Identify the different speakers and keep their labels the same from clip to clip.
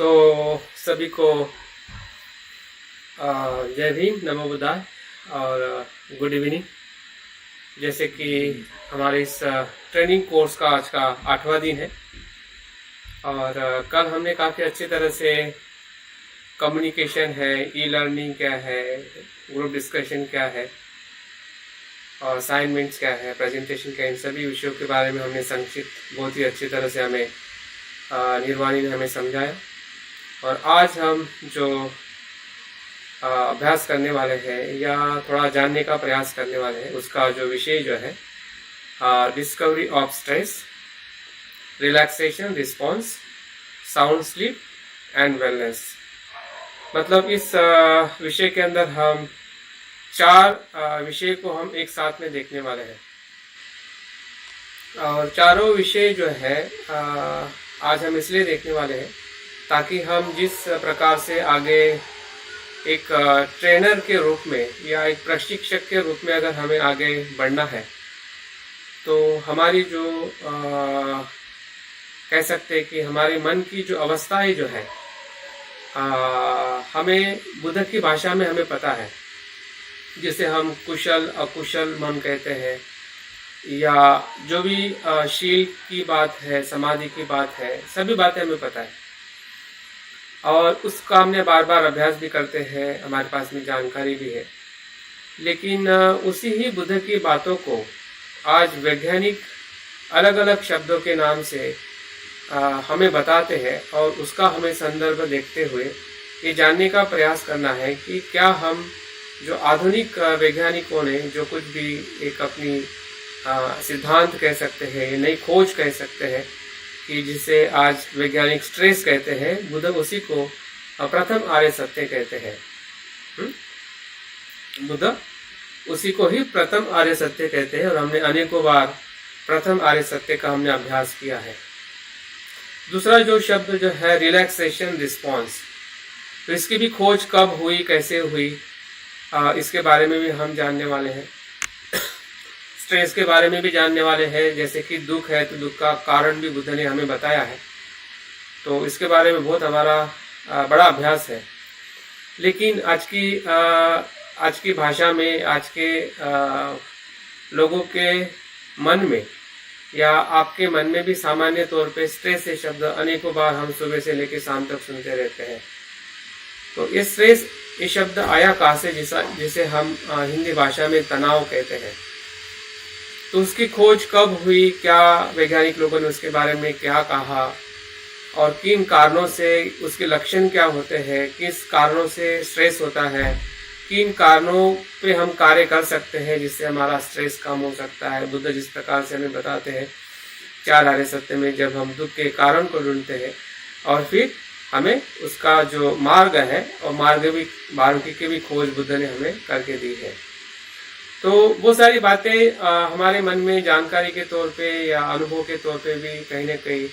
Speaker 1: तो सभी को जय भीम, नमो बुद्धाय और गुड इवनिंग। जैसे कि हमारे इस ट्रेनिंग कोर्स का आज का 8वां दिन है और कल हमने काफ़ी अच्छी तरह से कम्युनिकेशन है, ई लर्निंग क्या है, ग्रुप डिस्कशन क्या है और असाइनमेंट्स क्या है, प्रेजेंटेशन क्या है, इन सभी विषयों के बारे में हमने संक्षिप्त बहुत ही अच्छी तरह से हमें निर्वाणी ने हमें समझाया। और आज हम जो अभ्यास करने वाले हैं या थोड़ा जानने का प्रयास करने वाले हैं, उसका जो विषय जो है discovery of stress, relaxation, response, sound sleep and wellness. मतलब इस विषय के अंदर हम 4 विषय को हम एक साथ में देखने वाले हैं और चारों विषय जो है आज हम इसलिए देखने वाले हैं ताकि हम जिस प्रकार से आगे एक ट्रेनर के रूप में या एक प्रशिक्षक के रूप में अगर हमें आगे बढ़ना है तो हमारी जो कह सकते हैं कि हमारे मन की जो अवस्थाएं जो है हमें बुद्ध की भाषा में हमें पता है, जिसे हम कुशल अकुशल मन कहते हैं या जो भी शील की बात है, समाधि की बात है, सभी बातें हमें पता है और उसका हमने बार बार अभ्यास भी करते हैं, हमारे पास में जानकारी भी है। लेकिन उसी ही बुद्ध की बातों को आज वैज्ञानिक अलग अलग शब्दों के नाम से हमें बताते हैं और उसका हमें संदर्भ देखते हुए ये जानने का प्रयास करना है कि क्या हम जो आधुनिक वैज्ञानिकों ने जो कुछ भी एक अपनी सिद्धांत कह सकते हैं, नई खोज कह सकते हैं कि जिसे आज वैज्ञानिक स्ट्रेस कहते हैं, बुद्ध उसी को प्रथम आर्य सत्य कहते हैं। बुद्ध उसी को ही प्रथम आर्य सत्य कहते हैं और हमने अनेकों बार प्रथम आर्य सत्य का हमने अभ्यास किया है। दूसरा जो शब्द जो है रिलैक्सेशन, रिस्पॉन्स, तो इसकी भी खोज कब हुई, कैसे हुई, इसके बारे में भी हम जानने वाले हैं। स्ट्रेस के बारे में भी जानने वाले हैं, जैसे कि दुख है तो दुख का कारण भी बुद्ध ने हमें बताया है, तो इसके बारे में बहुत हमारा बड़ा अभ्यास है। लेकिन आज की भाषा में, आज के लोगों के मन में या आपके मन में भी सामान्य तौर पे स्ट्रेस ये शब्द अनेकों बार हम सुबह से लेकर शाम तक सुनते रहते हैं। तो ये स्ट्रेस ये शब्द आया कहाँ से, जिसे हम हिंदी भाषा में तनाव कहते हैं। तो उसकी खोज कब हुई, क्या वैज्ञानिक लोगों ने उसके बारे में क्या कहा और किन कारणों से उसके लक्षण क्या होते हैं, किस कारणों से स्ट्रेस होता है, किन कारणों पे हम कार्य कर सकते हैं जिससे हमारा स्ट्रेस कम हो सकता है। बुद्ध जिस प्रकार से हमें बताते हैं 4 आर्य सत्य में, जब हम दुख के कारण को ढूंढते हैं और फिर हमें उसका जो मार्ग है और मार्ग की भी खोज बुद्ध ने हमें करके दी है। तो वो सारी बातें हमारे मन में जानकारी के तौर पे या अनुभव के तौर पे भी कहीं ना कहीं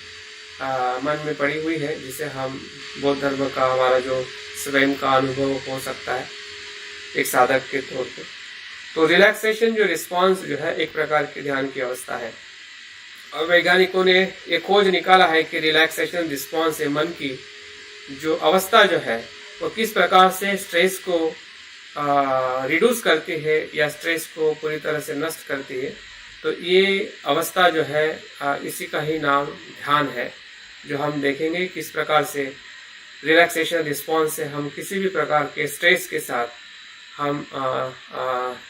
Speaker 1: मन में पड़ी हुई है, जिसे हम बौद्ध धर्म का हमारा जो स्वयं का अनुभव हो सकता है एक साधक के तौर पे। तो रिलैक्सेशन जो रिस्पॉन्स जो है एक प्रकार की ध्यान की अवस्था है और वैज्ञानिकों ने ये खोज निकाला है कि रिलैक्सेशन रिस्पॉन्स है मन की जो अवस्था जो है वो किस प्रकार से स्ट्रेस को रिड्यूस करती है या स्ट्रेस को पूरी तरह से नष्ट करती है। तो ये अवस्था जो है इसी का ही नाम ध्यान है, जो हम देखेंगे किस प्रकार से रिलैक्सेशन रिस्पॉन्स से हम किसी भी प्रकार के स्ट्रेस के साथ हम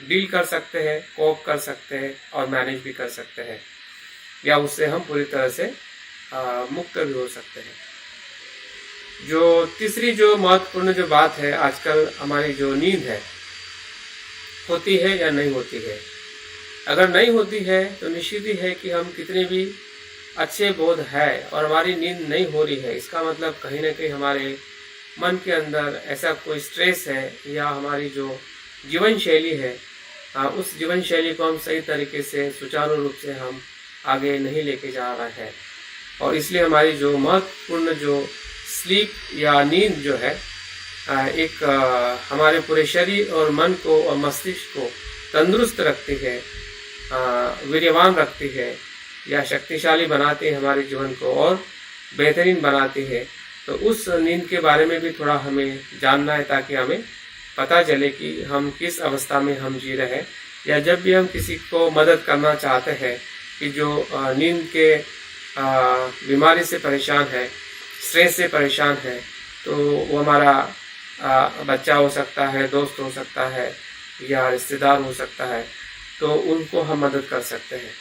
Speaker 1: डील कर सकते हैं, कोप कर सकते हैं और मैनेज भी कर सकते हैं या उससे हम पूरी तरह से मुक्त भी हो सकते हैं। जो तीसरी जो महत्वपूर्ण जो बात है, आजकल हमारी जो नींद है होती है या नहीं होती है। अगर नहीं होती है तो निश्चित ही है कि हम कितने भी अच्छे बोध है और हमारी नींद नहीं हो रही है, इसका मतलब कहीं ना कहीं हमारे मन के अंदर ऐसा कोई स्ट्रेस है या हमारी जो जीवन शैली है उस जीवन शैली को हम सही तरीके से सुचारू रूप से हम आगे नहीं लेके जा रहे हैं। और इसलिए हमारी जो महत्वपूर्ण जो स्लीप या नींद जो है एक हमारे पूरे शरीर और मन को और मस्तिष्क को तंदुरुस्त रखती है, वीर्यवान रखती है या शक्तिशाली बनाती है, हमारे जीवन को और बेहतरीन बनाती है। तो उस नींद के बारे में भी थोड़ा हमें जानना है, ताकि हमें पता चले कि हम किस अवस्था में हम जी रहे हैं। या जब भी हम किसी को मदद करना चाहते हैं कि जो नींद के बीमारी से परेशान है, स्ट्रेस से परेशान है, तो वो हमारा बच्चा हो सकता है, दोस्त हो सकता है, या रिश्तेदार हो सकता है, तो उनको हम मदद कर सकते हैं।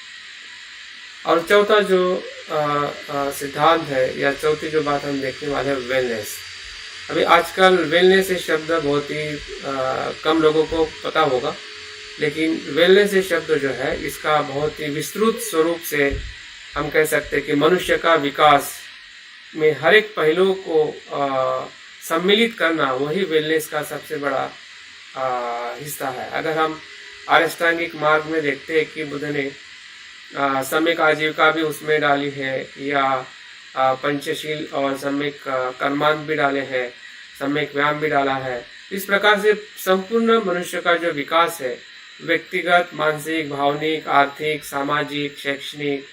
Speaker 1: और चौथा जो सिद्धांत है, या चौथी जो बात हम देखने वाले हैं, वेलनेस। अभी आजकल वेलनेस ये शब्द बहुत ही कम लोगों को पता होगा, लेकिन वेलनेस ये शब्द जो है, इसका बहुत ही विस्तृत स्वरूप से हम कह सकते हैं कि मनुष्य का विकास में हर एक पहलू को सम्मिलित करना, वही वेलनेस का सबसे बड़ा हिस्सा है। अगर हम अष्टांगिक मार्ग में देखते हैं कि बुद्ध ने सम्यक आजीविका भी उसमें डाली है, या पंचशील और सम्यक कर्मांत भी डाले हैं, सम्यक व्यायाम भी डाला है। इस प्रकार से संपूर्ण मनुष्य का जो विकास है, व्यक्तिगत, मानसिक, भावनिक, आर्थिक, सामाजिक, शैक्षणिक,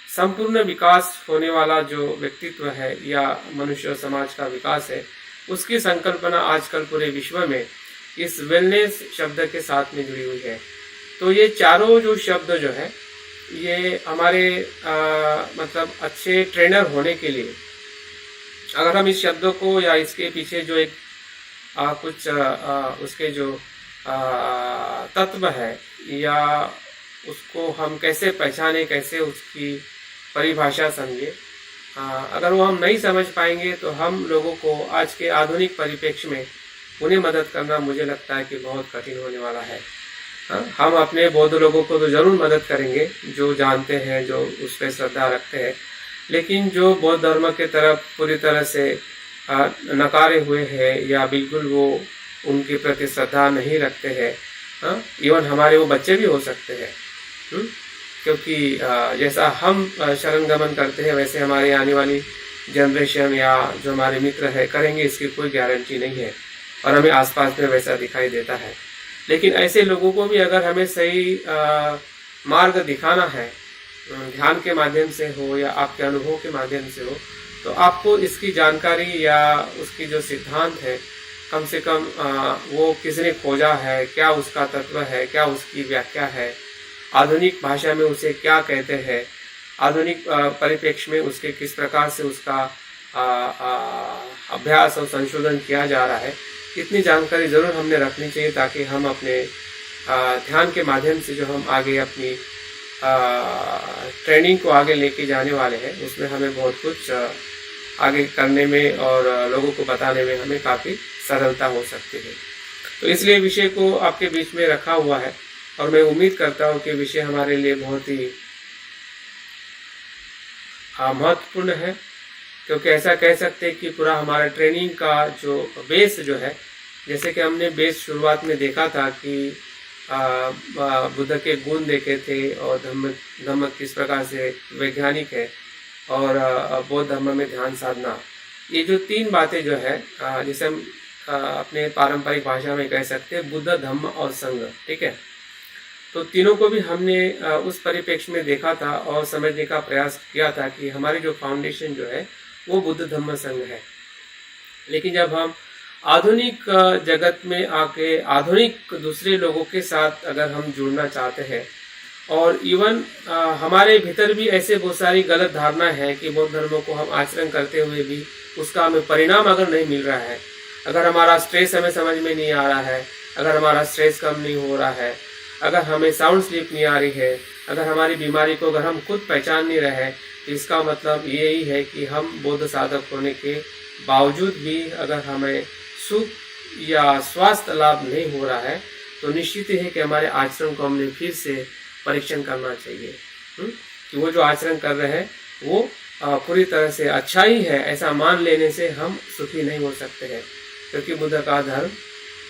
Speaker 1: संपूर्ण विकास होने वाला जो व्यक्तित्व है या मनुष्य समाज का विकास है, उसकी संकल्पना आजकल पूरे विश्व में इस वेलनेस शब्द के साथ में जुड़ी हुई है। तो ये चारों जो शब्द जो है, ये हमारे मतलब अच्छे ट्रेनर होने के लिए, अगर हम इस शब्दों को या इसके पीछे जो एक कुछ उसके जो तत्व है, या उसको हम कैसे पहचाने, कैसे उसकी परिभाषा समझे, अगर वो हम नहीं समझ पाएंगे, तो हम लोगों को आज के आधुनिक परिप्रेक्ष्य में उन्हें मदद करना, मुझे लगता है कि बहुत कठिन होने वाला है। हम अपने बौद्ध लोगों को तो जरूर मदद करेंगे, जो जानते हैं, जो उस पर श्रद्धा रखते हैं, लेकिन जो बौद्ध धर्म के तरफ पूरी तरह से नकारे हुए हैं, या बिल्कुल वो उनके प्रति श्रद्धा नहीं रखते हैं, इवन हमारे वो बच्चे भी हो सकते हैं, क्योंकि जैसा हम शरण गमन करते हैं, वैसे हमारी आने वाली जनरेशन या जो हमारे मित्र है करेंगे, इसकी कोई गारंटी नहीं है, और हमें आसपास में वैसा दिखाई देता है। लेकिन ऐसे लोगों को भी अगर हमें सही मार्ग दिखाना है, ध्यान के माध्यम से हो या आपके अनुभव के माध्यम से हो, तो आपको इसकी जानकारी या उसकी जो सिद्धांत है, कम से कम वो किसने खोजा है, क्या उसका तत्व है, क्या उसकी व्याख्या है, आधुनिक भाषा में उसे क्या कहते हैं, आधुनिक परिप्रेक्ष्य में उसके किस प्रकार से उसका अभ्यास और संशोधन किया जा रहा है, इतनी जानकारी ज़रूर हमने रखनी चाहिए, ताकि हम अपने ध्यान के माध्यम से जो हम आगे अपनी ट्रेनिंग को आगे लेके जाने वाले हैं, उसमें हमें बहुत कुछ आगे करने में और लोगों को बताने में हमें काफ़ी सरलता हो सकती है। तो इसलिए विषय को आपके बीच में रखा हुआ है, और मैं उम्मीद करता हूँ कि विषय हमारे लिए बहुत ही महत्वपूर्ण है, क्योंकि ऐसा कह सकते हैं कि पूरा हमारा ट्रेनिंग का जो बेस जो है, जैसे कि हमने बेस शुरुआत में देखा था कि बुद्ध के गुण देखे थे, और धम्म किस प्रकार से वैज्ञानिक है, और बौद्ध धर्म में ध्यान साधना, ये जो तीन बातें जो है, जिसे हम अपने पारंपरिक भाषा में कह सकते हैं बुद्ध, धम्म और संघ, ठीक है। तो तीनों को भी हमने उस परिप्रेक्ष्य में देखा था और समझने का प्रयास किया था कि हमारी जो फाउंडेशन जो है वो बुद्ध, धम्म, संघ है। लेकिन जब हम आधुनिक जगत में आके आधुनिक दूसरे लोगों के साथ अगर हम जुड़ना चाहते हैं, और इवन हमारे भीतर भी ऐसे बहुत सारी गलत धारणा है कि बौद्ध धर्मों को हम आचरण करते हुए भी उसका हमें परिणाम अगर नहीं मिल रहा है, अगर हमारा स्ट्रेस हमें समझ में नहीं आ रहा है, अगर हमारा स्ट्रेस कम नहीं हो रहा है, अगर हमें साउंड स्लीप नहीं आ रही है, अगर हमारी बीमारी को अगर हम खुद पहचान नहीं रहे हैं, तो इसका मतलब यही है कि हम बौद्ध साधक होने के बावजूद भी अगर हमें सुख या स्वास्थ्य लाभ नहीं हो रहा है, तो निश्चित ही है कि हमारे आचरण को हमने फिर से परीक्षण करना चाहिए कि वो जो आचरण कर रहे हैं वो पूरी तरह से अच्छा ही है, ऐसा मान लेने से हम सुखी नहीं हो सकते हैं, क्योंकि बुद्ध का धर्म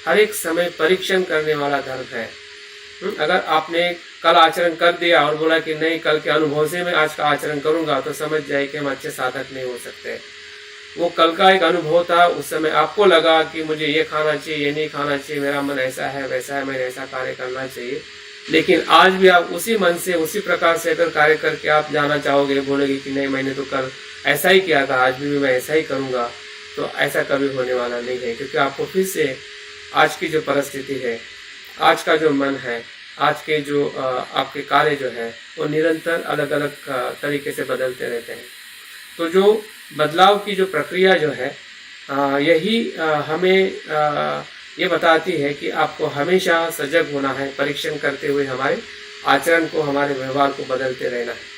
Speaker 1: हर एक समय परीक्षण करने वाला धर्म है। अगर आपने कल आचरण कर दिया और बोला कि नहीं, कल के अनुभव से मैं आज का आचरण करूंगा, तो समझ जाए कि हम अच्छे साधक नहीं हो सकते। वो कल का एक अनुभव था, उस समय आपको लगा कि मुझे ये खाना चाहिए, ये नहीं खाना चाहिए, मेरा मन ऐसा है वैसा है, मैंने ऐसा कार्य करना चाहिए, लेकिन आज भी आप उसी मन से उसी प्रकार से अगर कार्य करके आप जाना चाहोगे, बोलोगे कि नहीं मैंने तो कल ऐसा ही किया था, आज भी मैं ऐसा ही करूँगा, तो ऐसा कभी होने वाला नहीं है। क्योंकि आपको फिर से आज की जो परिस्थिति है, आज का जो मन है, आज के जो आपके कार्य जो है वो निरंतर अलग अलग तरीके से बदलते रहते हैं। तो जो बदलाव की जो प्रक्रिया जो है यही हमें ये बताती है कि आपको हमेशा सजग होना है, परीक्षण करते हुए हमारे आचरण को, हमारे व्यवहार को बदलते रहना है।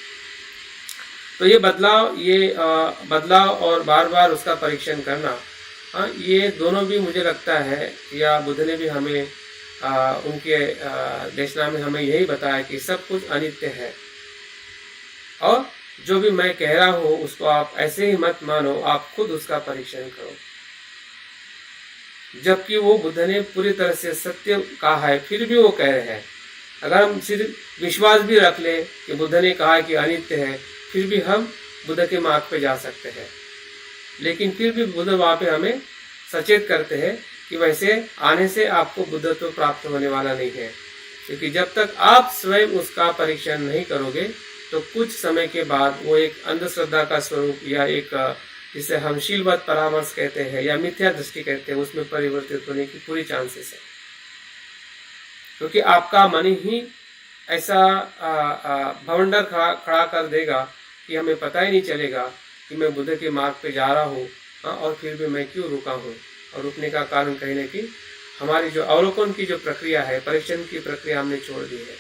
Speaker 1: तो ये बदलाव और बार बार उसका परीक्षण करना, ये दोनों भी मुझे लगता है, या बुद्ध ने भी हमें उनके देशना में हमें यही बताया कि सब कुछ अनित्य है और जो भी मैं कह रहा हूँ उसको आप ऐसे ही मत मानो, आप खुद उसका परीक्षण करो। जबकि वो बुद्ध ने पूरी तरह से सत्य कहा है, फिर भी वो कह रहे हैं। अगर हम सिर्फ विश्वास भी रख ले कि बुद्ध ने कहा कि अनित्य है, फिर भी हम बुद्ध के मार्ग पे जा सकते हैं। लेकिन फिर भी बुद्ध वहाँ पे हमें सचेत करते हैं कि वैसे आने से आपको बुद्धत्व प्राप्त होने वाला नहीं है, क्योंकि जब तक आप स्वयं उसका परीक्षण नहीं करोगे तो कुछ समय के बाद वो एक अंधश्रद्धा का स्वरूप, या एक जिसे हम शीलवत परामर्श कहते हैं या मिथ्या दृष्टि कहते हैं, उसमें परिवर्तित होने की पूरी चांसेस है। क्योंकि आपका मन ही ऐसा भवंडर खड़ा कर देगा कि हमें पता ही नहीं चलेगा कि मैं बुद्ध के मार्ग पे जा रहा हूँ, और फिर भी मैं क्यों रुका हूँ। और रुकने का कारण कहीं ना कहीं हमारी जो अवलोकन की जो प्रक्रिया है, परीक्षण की प्रक्रिया हमने छोड़ दी है।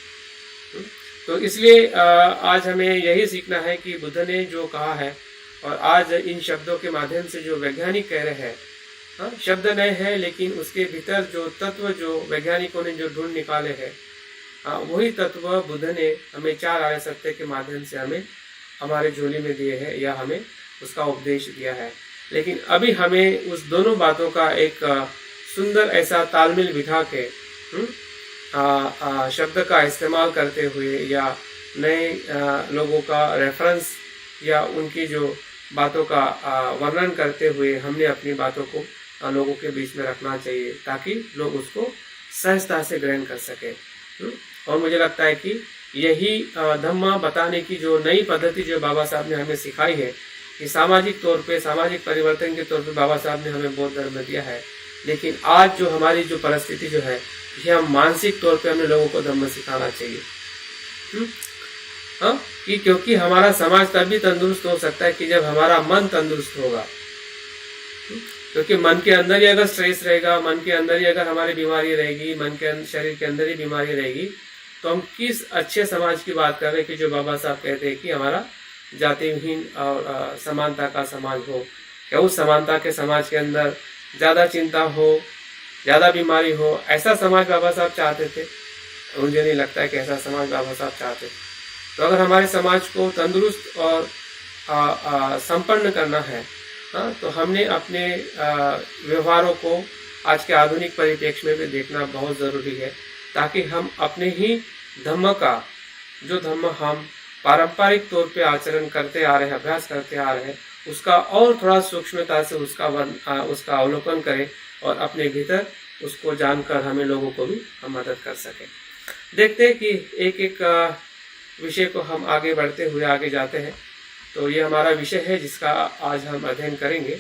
Speaker 1: तो इसलिए आज हमें यही सीखना है कि बुद्ध ने जो कहा है, और आज इन शब्दों के माध्यम से जो वैज्ञानिक कह रहे हैं, शब्द नए हैं लेकिन उसके भीतर जो तत्व जो वैज्ञानिकों ने जो ढूंढ निकाले हैं, वही तत्व बुद्ध ने हमें 4 आर्य सत्य के माध्यम से हमें हमारे झोली में दिए हैं, या हमें उसका उपदेश दिया है। लेकिन अभी हमें उस दोनों बातों का एक सुंदर ऐसा तालमेल बिठा के शब्द का इस्तेमाल करते हुए, या नए लोगों का रेफरेंस या उनकी जो बातों का वर्णन करते हुए हमने अपनी बातों को लोगों के बीच में रखना चाहिए, ताकि लोग उसको सहजता से ग्रहण कर सके। और मुझे लगता है कि यही धम्म बताने की जो नई पद्धति जो बाबा साहब ने हमें सिखाई है, कि सामाजिक तौर पे, सामाजिक परिवर्तन के तौर पे बाबा साहब ने हमें बौद्ध धर्म दिया है। लेकिन आज जो हमारी जो परिस्थिति जो है, ये हम मानसिक तौर पे हमें लोगों को धम्म सिखाना चाहिए। कि क्योंकि हमारा समाज तभी तंदुरुस्त हो सकता है कि जब हमारा मन तंदुरुस्त होगा। क्योंकि मन के अंदर ही अगर स्ट्रेस रहेगा, मन के अंदर ही अगर हमारी बीमारी रहेगी, मन के शरीर के अंदर ही बीमारी रहेगी, तो हम किस अच्छे समाज की बात कर रहे हैं कि जो बाबा साहब कहते हैं कि हमारा जातिहीन और समानता का समाज हो। क्या उस समानता के समाज के अंदर ज़्यादा चिंता हो, ज़्यादा बीमारी हो, ऐसा समाज बाबा साहब चाहते थे? मुझे नहीं लगता है कि ऐसा समाज बाबा साहब चाहते थे। तो अगर हमारे समाज को तंदुरुस्त और संपन्न करना है, तो हमने अपने व्यवहारों को आज के आधुनिक परिप्रेक्ष्य में भी देखना बहुत ज़रूरी है, ताकि हम अपने ही धम्म का, जो धम्म हम पारंपरिक तौर पे आचरण करते आ रहे हैं, अभ्यास करते आ रहे हैं, उसका और थोड़ा सूक्ष्मता से उसका अवलोकन करें, और अपने भीतर उसको जानकर हमें लोगों को भी हम मदद कर सकें। देखते हैं कि एक एक विषय को हम आगे बढ़ते हुए आगे जाते हैं। तो ये हमारा विषय है जिसका आज हम अध्ययन करेंगे।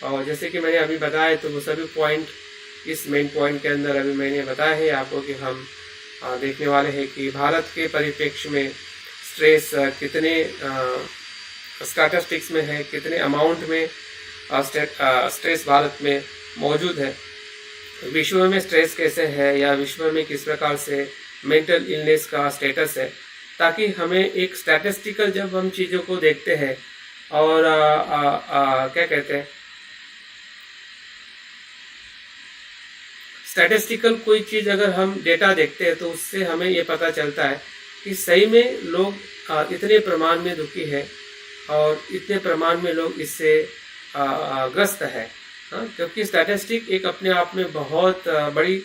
Speaker 1: और जैसे कि मैंने अभी बताया, तो वो सभी पॉइंट इस मेन पॉइंट के अंदर अभी मैंने बताया है आपको कि हम देखने वाले हैं कि भारत के परिप्रेक्ष्य में स्ट्रेस कितने स्टैटिस्टिक्स में है, कितने अमाउंट में स्ट्रेस भारत में मौजूद है, विश्व में स्ट्रेस कैसे है, या विश्व में किस प्रकार से मेंटल इलनेस का स्टेटस है, ताकि हमें एक स्टैटिस्टिकल जब हम चीज़ों को देखते हैं और क्या कहते हैं, स्टैटिस्टिकल कोई चीज़ अगर हम डेटा देखते हैं तो उससे हमें ये पता चलता है कि सही में लोग इतने प्रमाण में दुखी है और इतने प्रमाण में लोग इससे ग्रस्त है। क्योंकि स्टैटिस्टिक एक अपने आप में बहुत बड़ी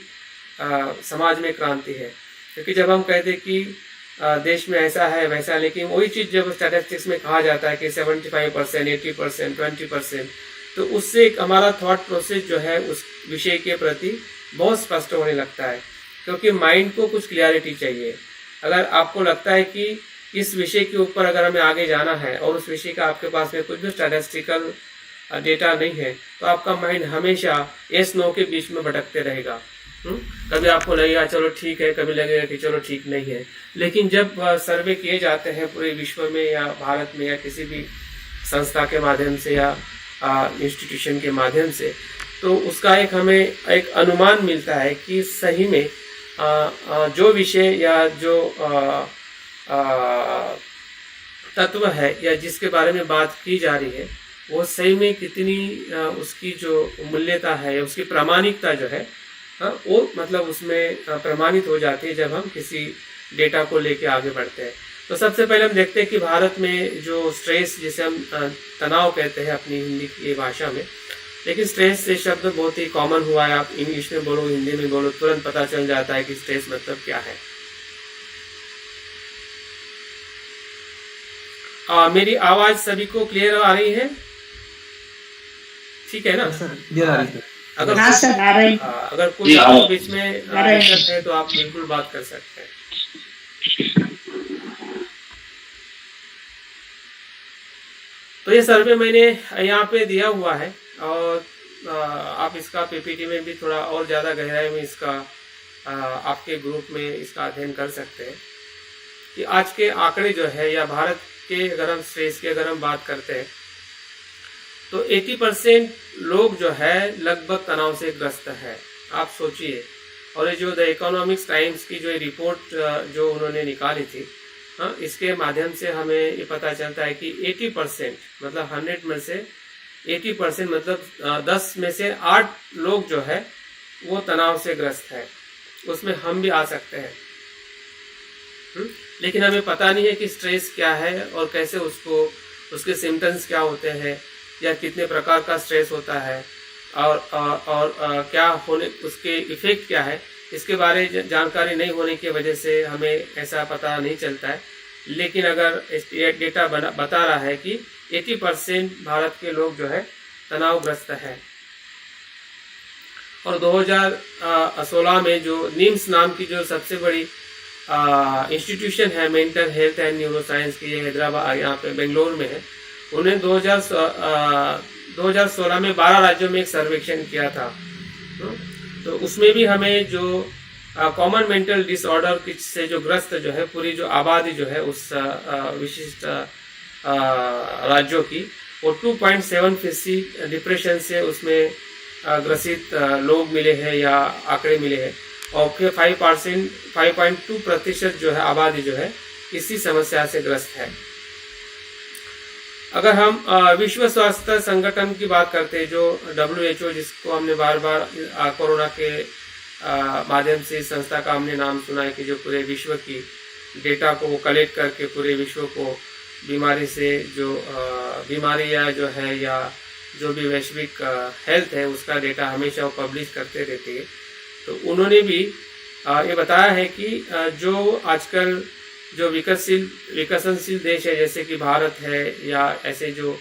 Speaker 1: समाज में क्रांति है। क्योंकि जब हम कहते कि देश में ऐसा है वैसा, लेकिन वही चीज़ जब स्टैटिस्टिक्स में कहा जाता है कि 75%, 80%, 20%, तो उससे एक हमारा थॉट प्रोसेस जो है उस विषय के प्रति बहुत स्पष्ट होने लगता है। क्योंकि माइंड को कुछ क्लियरिटी चाहिए। अगर आपको लगता है कि इस विषय के ऊपर अगर हमें आगे जाना है और उस विषय का आपके पास में कुछ भी स्टैटिस्टिकल डेटा नहीं है, तो आपका माइंड हमेशा यस नो के बीच में भटकते रहेगा। कभी आपको लगेगा चलो ठीक है, कभी लगेगा कि चलो ठीक नहीं है। लेकिन जब सर्वे किए जाते हैं पूरे विश्व में या भारत में या किसी भी संस्था के माध्यम से या इंस्टीट्यूशन के माध्यम से, तो उसका एक हमें एक अनुमान मिलता है कि सही में जो विषय या जो तत्व है या जिसके बारे में बात की जा रही है वो सही में कितनी उसकी जो मूल्यता है या उसकी प्रामाणिकता जो है वो मतलब उसमें प्रमाणित हो जाती है जब हम किसी डेटा को लेके आगे बढ़ते हैं। तो सबसे पहले हम देखते हैं कि भारत में जो स्ट्रेस, जिसे हम तनाव कहते हैं अपनी हिंदी की भाषा में, लेकिन स्ट्रेस से शब्द बहुत ही कॉमन हुआ है। आप इंग्लिश में बोलो, हिंदी में बोलो, तुरंत पता चल जाता है कि स्ट्रेस मतलब क्या है। मेरी आवाज सभी को क्लियर आ रही है? ठीक है ना? अगर अगर कुछ आपको बीच में दिक्कत है तो आप बिल्कुल बात कर सकते हैं। तो ये सर्वे मैंने यहाँ पे दिया हुआ है और आप इसका पीपीटी में भी थोड़ा और ज़्यादा गहराई में इसका आपके ग्रुप में इसका अध्ययन कर सकते हैं कि आज के आंकड़े जो है या भारत के अगर हम स्ट्रेस की अगर हम बात करते हैं तो 80% लोग जो है लगभग तनाव से ग्रस्त है। आप सोचिए। और ये जो द इकोनॉमिक्स टाइम्स की जो रिपोर्ट जो उन्होंने निकाली थी, इसके माध्यम से हमें ये पता चलता है कि 80% मतलब 100 में से 80% मतलब 10 में से 8 लोग जो है वो तनाव से ग्रस्त है। उसमें हम भी आ सकते हैं। लेकिन हमें पता नहीं है कि स्ट्रेस क्या है और कैसे उसको, उसके सिम्टम्स क्या होते हैं या कितने प्रकार का स्ट्रेस होता है और क्या होने, उसके इफेक्ट क्या है, इसके बारे जानकारी नहीं होने की वजह से हमें ऐसा पता नहीं चलता है। लेकिन अगर ये डेटा बता रहा है कि 80% भारत के लोग जो है तनावग्रस्त है। और 2016 में जो निम्स नाम की जो सबसे बड़ी इंस्टीट्यूशन है mental health and neuro science की, ये हैदराबाद यहाँ पे बेंगलोर में है, उन्हें 2016 में 12 राज्यों में एक सर्वेक्षण किया था। तो उसमें भी हमें जो कॉमन मेंटल डिसऑर्डर से जो ग्रस्त जो है पूरी जो आबादी जो है उस विशिष्ट राज्यों की, वो 2.7% डिप्रेशन से उसमें ग्रसित लोग मिले हैं या आंकड़े मिले हैं। और फिर 5.2% जो है आबादी जो है इसी समस्या से ग्रस्त है। अगर हम विश्व स्वास्थ्य संगठन की बात करते हैं, जो WHO, जिसको हमने बार बार कोरोना के माध्यम से इस संस्था का हमने नाम सुना है कि जो पूरे विश्व की डेटा को वो कलेक्ट करके पूरे विश्व को बीमारी से जो बीमारियां जो है या जो भी वैश्विक हेल्थ है उसका डेटा हमेशा वो पब्लिश करते रहती है। तो उन्होंने भी ये बताया है कि जो आजकल जो विकसनशील देश है जैसे कि भारत है या ऐसे जो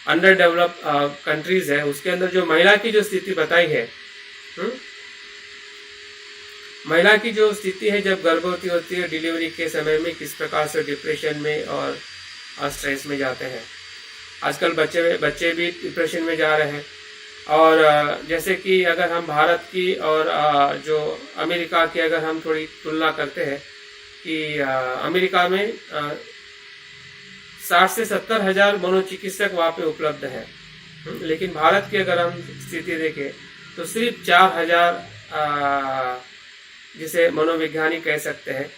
Speaker 1: अंडर डेवलप कंट्रीज है, उसके अंदर जो महिला की जो स्थिति बताई है, महिला की जो स्थिति है जब गर्भवती होती है डिलीवरी के समय में किस प्रकार से डिप्रेशन में और स्ट्रेस में जाते हैं। आजकल बच्चे भी डिप्रेशन में जा रहे हैं। और जैसे कि अगर हम भारत की और जो अमेरिका की अगर हम थोड़ी तुलना करते हैं कि अमेरिका में 60 से 70 हजार मनोचिकित्सक वहाँ पे उपलब्ध है, लेकिन भारत की अगर हम स्थिति देखें तो सिर्फ 4,000 जिसे मनोवैज्ञानिक कह सकते हैं,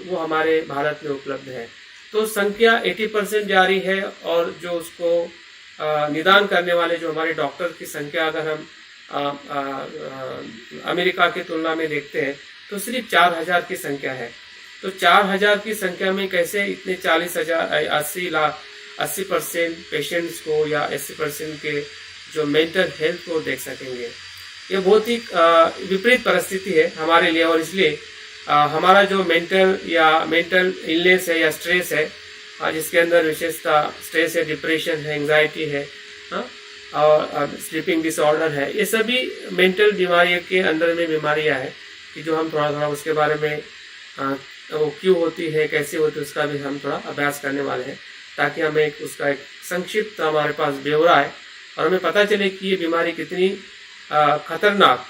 Speaker 1: वो हमारे भारत में उपलब्ध है। तो संख्या 80% जा रही है और जो उसको निदान करने वाले जो हमारे डॉक्टर की संख्या अगर हम अमेरिका की तुलना में देखते हैं तो सिर्फ 4,000 की संख्या है। तो 4,000 की संख्या में कैसे इतने 80% पेशेंट्स को या 80% के जो मेंटल हेल्थ को देख सकेंगे। ये बहुत ही विपरीत परिस्थिति है हमारे लिए। और इसलिए हमारा जो मेंटल इलनेस है या स्ट्रेस है, जिसके अंदर विशेषता स्ट्रेस है, डिप्रेशन है, एंजाइटी है, और स्लीपिंग डिसऑर्डर है, ये सभी मेंटल बीमारियों के अंदर में बीमारियां हैं कि जो हम थोड़ा थोड़ा उसके बारे में वो क्यों होती है, कैसे होती है, उसका भी हम थोड़ा अभ्यास करने वाले हैं, ताकि हमें उसका एक संक्षिप्त हमारे पास ब्यौरा है और हमें पता चले कि ये बीमारी कितनी खतरनाक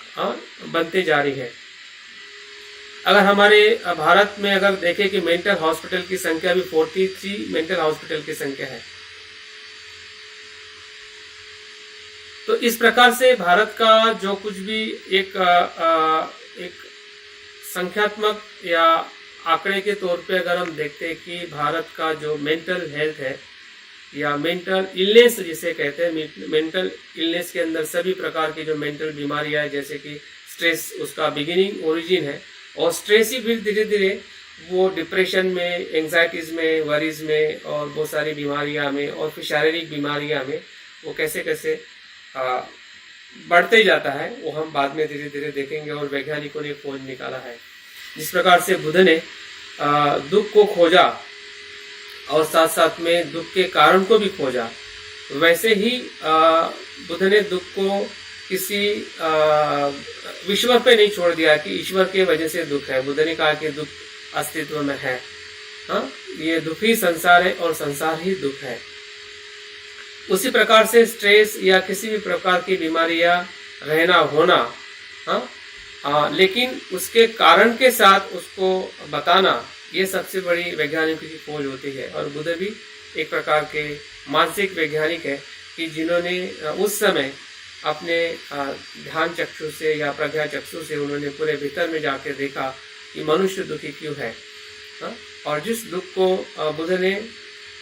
Speaker 1: बनते जा रही है। अगर हमारे भारत में अगर देखें कि मेंटल हॉस्पिटल की संख्या भी 43 मेंटल हॉस्पिटल की संख्या है। तो इस प्रकार से भारत का जो कुछ भी एक संख्यात्मक या आंकड़े के तौर पे अगर हम देखते हैं कि भारत का जो मेंटल हेल्थ है या मेंटल इलनेस जिसे कहते हैं, मेंटल इलनेस के अंदर सभी प्रकार की जो मेंटल बीमारियां है, जैसे कि स्ट्रेस उसका बिगिनिंग ओरिजिन है और स्ट्रेस ही फिर धीरे धीरे वो डिप्रेशन में, एंजाइटीज में, वरीज में और बहुत सारी बीमारियां में और फिर शारीरिक बीमारियां में वो कैसे कैसे बढ़ते जाता है, वो हम बाद में धीरे धीरे देखेंगे। और वैज्ञानिकों ने खोज निकाला है, जिस प्रकार से बुद्ध ने दुख को खोजा और साथ साथ में दुख के कारण को भी खोजा, वैसे ही बुद्ध ने दुख को किसी ईश्वर पे नहीं छोड़ दिया कि ईश्वर के वजह से दुख है। बुद्ध ने कहा कि दुख अस्तित्व में है, ये दुख ही संसार है और संसार ही दुख है। उसी प्रकार से स्ट्रेस या किसी भी प्रकार की बीमारियां रहना होना, लेकिन उसके कारण के साथ उसको बताना, ये सबसे बड़ी वैज्ञानिकों की खोज होती है। और बुद्ध भी एक प्रकार के मानसिक वैज्ञानिक है कि जिन्होंने उस समय अपने ध्यान चक्षु से या प्रज्ञा चक्षु से उन्होंने पूरे भीतर में जाके देखा कि मनुष्य दुखी क्यों है। और जिस दुख को बुद्ध ने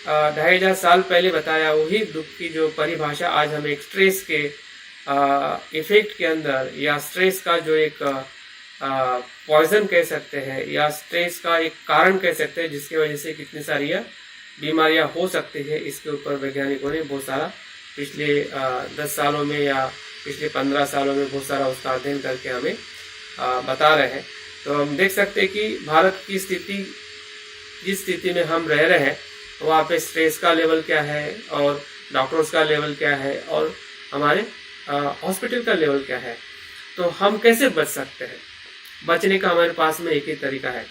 Speaker 1: 2500 साल पहले बताया, वही दुख की जो परिभाषा आज हम एक स्ट्रेस के इफेक्ट के अंदर या स्ट्रेस का जो एक पॉइजन कह सकते हैं या स्ट्रेस का एक कारण कह सकते हैं, जिसकी वजह से कितनी सारी बीमारियां हो सकती है, इसके ऊपर वैज्ञानिकों ने बहुत सारा पिछले 10 सालों में या पिछले 15 सालों में बहुत सारा उसका अध्ययन करके हमें बता रहे हैं। तो हम देख सकते हैं कि भारत की स्थिति, जिस स्थिति में हम रह रहे हैं, वहाँ पे स्ट्रेस का लेवल क्या है और डॉक्टर्स का लेवल क्या है और हमारे हॉस्पिटल का लेवल क्या है। तो हम कैसे बच सकते हैं? बचने का हमारे पास में एक ही तरीका है,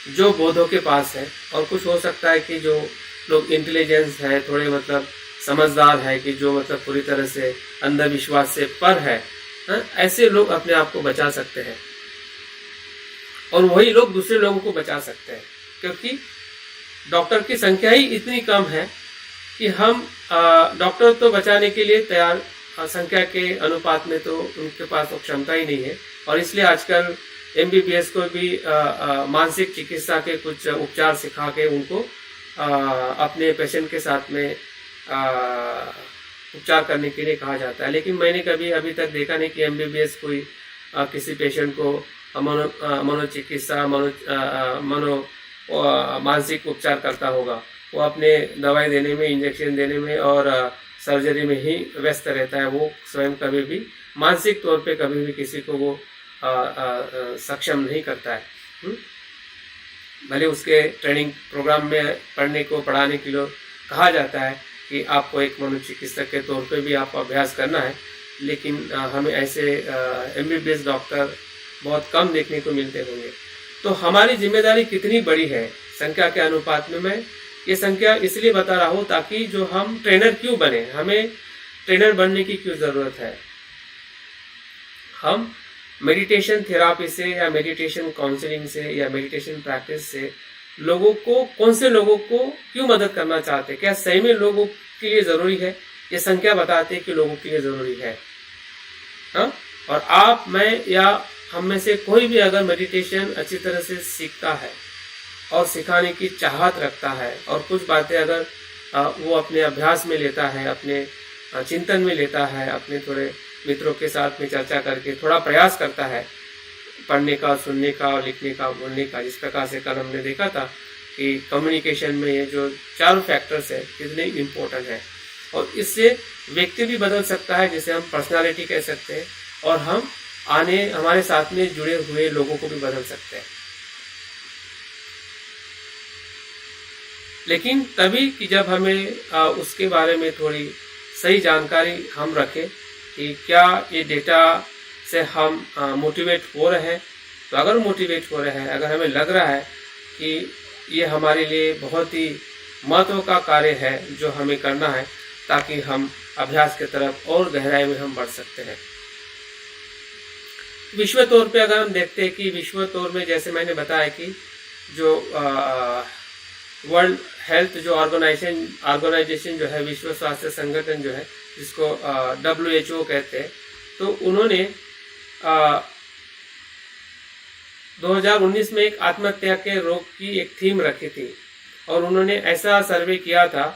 Speaker 1: जो बौद्धों के पास है। और कुछ हो सकता है कि जो लोग इंटेलिजेंस है, थोड़े मतलब समझदार है, कि जो मतलब पूरी तरह से अंधविश्वास से पर है, ऐसे लोग अपने आप को बचा सकते हैं और वही लोग दूसरे लोगों को बचा सकते हैं। क्योंकि डॉक्टर की संख्या ही इतनी कम है कि हम डॉक्टर तो बचाने के लिए तैयार, संख्या के अनुपात में तो उनके पास तो क्षमता ही नहीं है। और इसलिए आजकल MBBS को भी मानसिक चिकित्सा के कुछ उपचार सिखा के उनको अपने पेशेंट के साथ में उपचार करने के लिए कहा जाता है। लेकिन मैंने कभी अभी तक देखा नहीं कि MBBS कोई किसी पेशेंट को मनोचिकित्सा मानसिक उपचार करता होगा। वो अपने दवाई देने में, इंजेक्शन देने में और सर्जरी में ही व्यस्त रहता है। वो स्वयं कभी भी मानसिक तौर पे कभी भी किसी को वो सक्षम नहीं करता है। भले उसके ट्रेनिंग प्रोग्राम में पढ़ाने के लिए कहा जाता है कि आपको एक मनोचिकित्सक के तौर पे भी आपको अभ्यास करना है, लेकिन हमें ऐसे MBBS डॉक्टर बहुत कम देखने को मिलते होंगे। तो हमारी जिम्मेदारी कितनी बड़ी है संख्या के अनुपात में। मैं ये संख्या इसलिए बता रहा हूँ ताकि जो हम ट्रेनर क्यों बने, हमें ट्रेनर बनने की क्यों ज़रूरत है। हम मेडिटेशन थेरापी से या मेडिटेशन काउंसलिंग से या मेडिटेशन प्रैक्टिस से लोगों को, कौन से लोगों को क्यों मदद करना चाहते हैं? क्या सही में लोगों के लिए ज़रूरी है? ये संख्या बताते हैं कि लोगों के लिए ज़रूरी है। और आप, मैं या हम में से कोई भी अगर मेडिटेशन अच्छी तरह से सीखता है और सिखाने की चाहत रखता है और कुछ बातें अगर वो अपने अभ्यास में लेता है, अपने चिंतन में लेता है, अपने थोड़े मित्रों के साथ में चर्चा करके थोड़ा प्रयास करता है पढ़ने का, सुनने का और लिखने का, बोलने का, जिस प्रकार से कल हमने देखा था कि कम्युनिकेशन में ये जो 4 फैक्टर्स है कितने इम्पोर्टेंट है। और इससे व्यक्ति भी बदल सकता है, जिसे हम पर्सनालिटी कह सकते हैं, और हम हमारे साथ में जुड़े हुए लोगों को भी बदल सकते हैं। लेकिन तभी कि जब हमें उसके बारे में थोड़ी सही जानकारी हम रखें कि क्या ये डेटा से हम मोटिवेट हो रहे हैं। तो अगर मोटिवेट हो रहे हैं, अगर हमें लग रहा है कि ये हमारे लिए बहुत ही महत्व का कार्य है जो हमें करना है, ताकि हम अभ्यास की तरफ और गहराई में हम बढ़ सकते हैं। विश्व तौर पे अगर हम देखते हैं कि विश्व तौर में जैसे मैंने बताया कि जो वर्ल्ड हेल्थ जो ऑर्गेनाइजेशन जो है, विश्व स्वास्थ्य संगठन जो है, जिसको WHO कहते हैं, तो उन्होंने 2019 में एक आत्महत्या के रोग की एक थीम रखी थी और उन्होंने ऐसा सर्वे किया था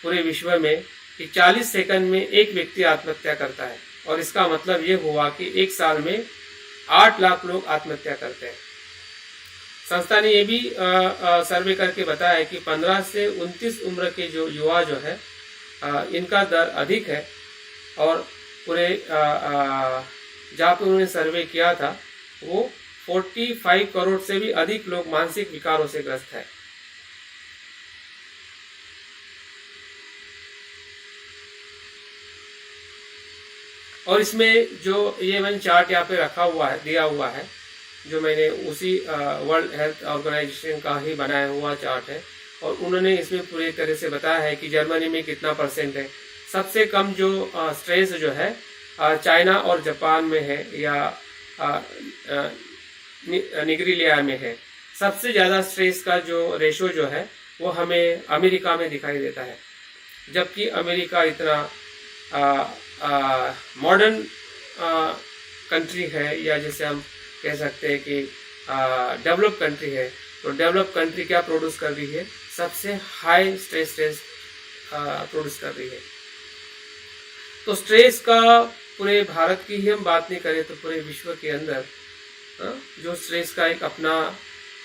Speaker 1: पूरे विश्व में कि 40 सेकंड में एक व्यक्ति आत्महत्या करता है। और इसका मतलब ये हुआ कि एक साल में 8 लाख लोग आत्महत्या करते हैं। संस्था ने ये भी सर्वे करके बताया है कि 15 से 29 उम्र के जो युवा जो है, इनका दर अधिक है। और पूरे जहाँ पे उन्होंने सर्वे किया था वो 45 करोड़ से भी अधिक लोग मानसिक विकारों से ग्रस्त है। और इसमें जो ये मैंने चार्ट यहाँ पे रखा हुआ है, दिया हुआ है, जो मैंने उसी वर्ल्ड हेल्थ ऑर्गेनाइजेशन का ही बनाया हुआ चार्ट है। और उन्होंने इसमें पूरी तरह से बताया है कि जर्मनी में कितना % है। सबसे कम जो स्ट्रेस जो है चाइना और जापान में है, या निगरीलिया में है। सबसे ज़्यादा स्ट्रेस का जो रेशो जो है वो हमें अमेरिका में दिखाई देता है, जबकि अमेरिका इतना मॉडर्न कंट्री है, या जैसे हम कह सकते हैं कि डेवलप कंट्री है। तो डेवलप कंट्री क्या प्रोड्यूस कर रही है? सबसे हाई स्ट्रेस प्रोड्यूस कर रही है। तो स्ट्रेस का पूरे भारत की ही हम बात नहीं करें तो पूरे विश्व के अंदर जो स्ट्रेस का एक अपना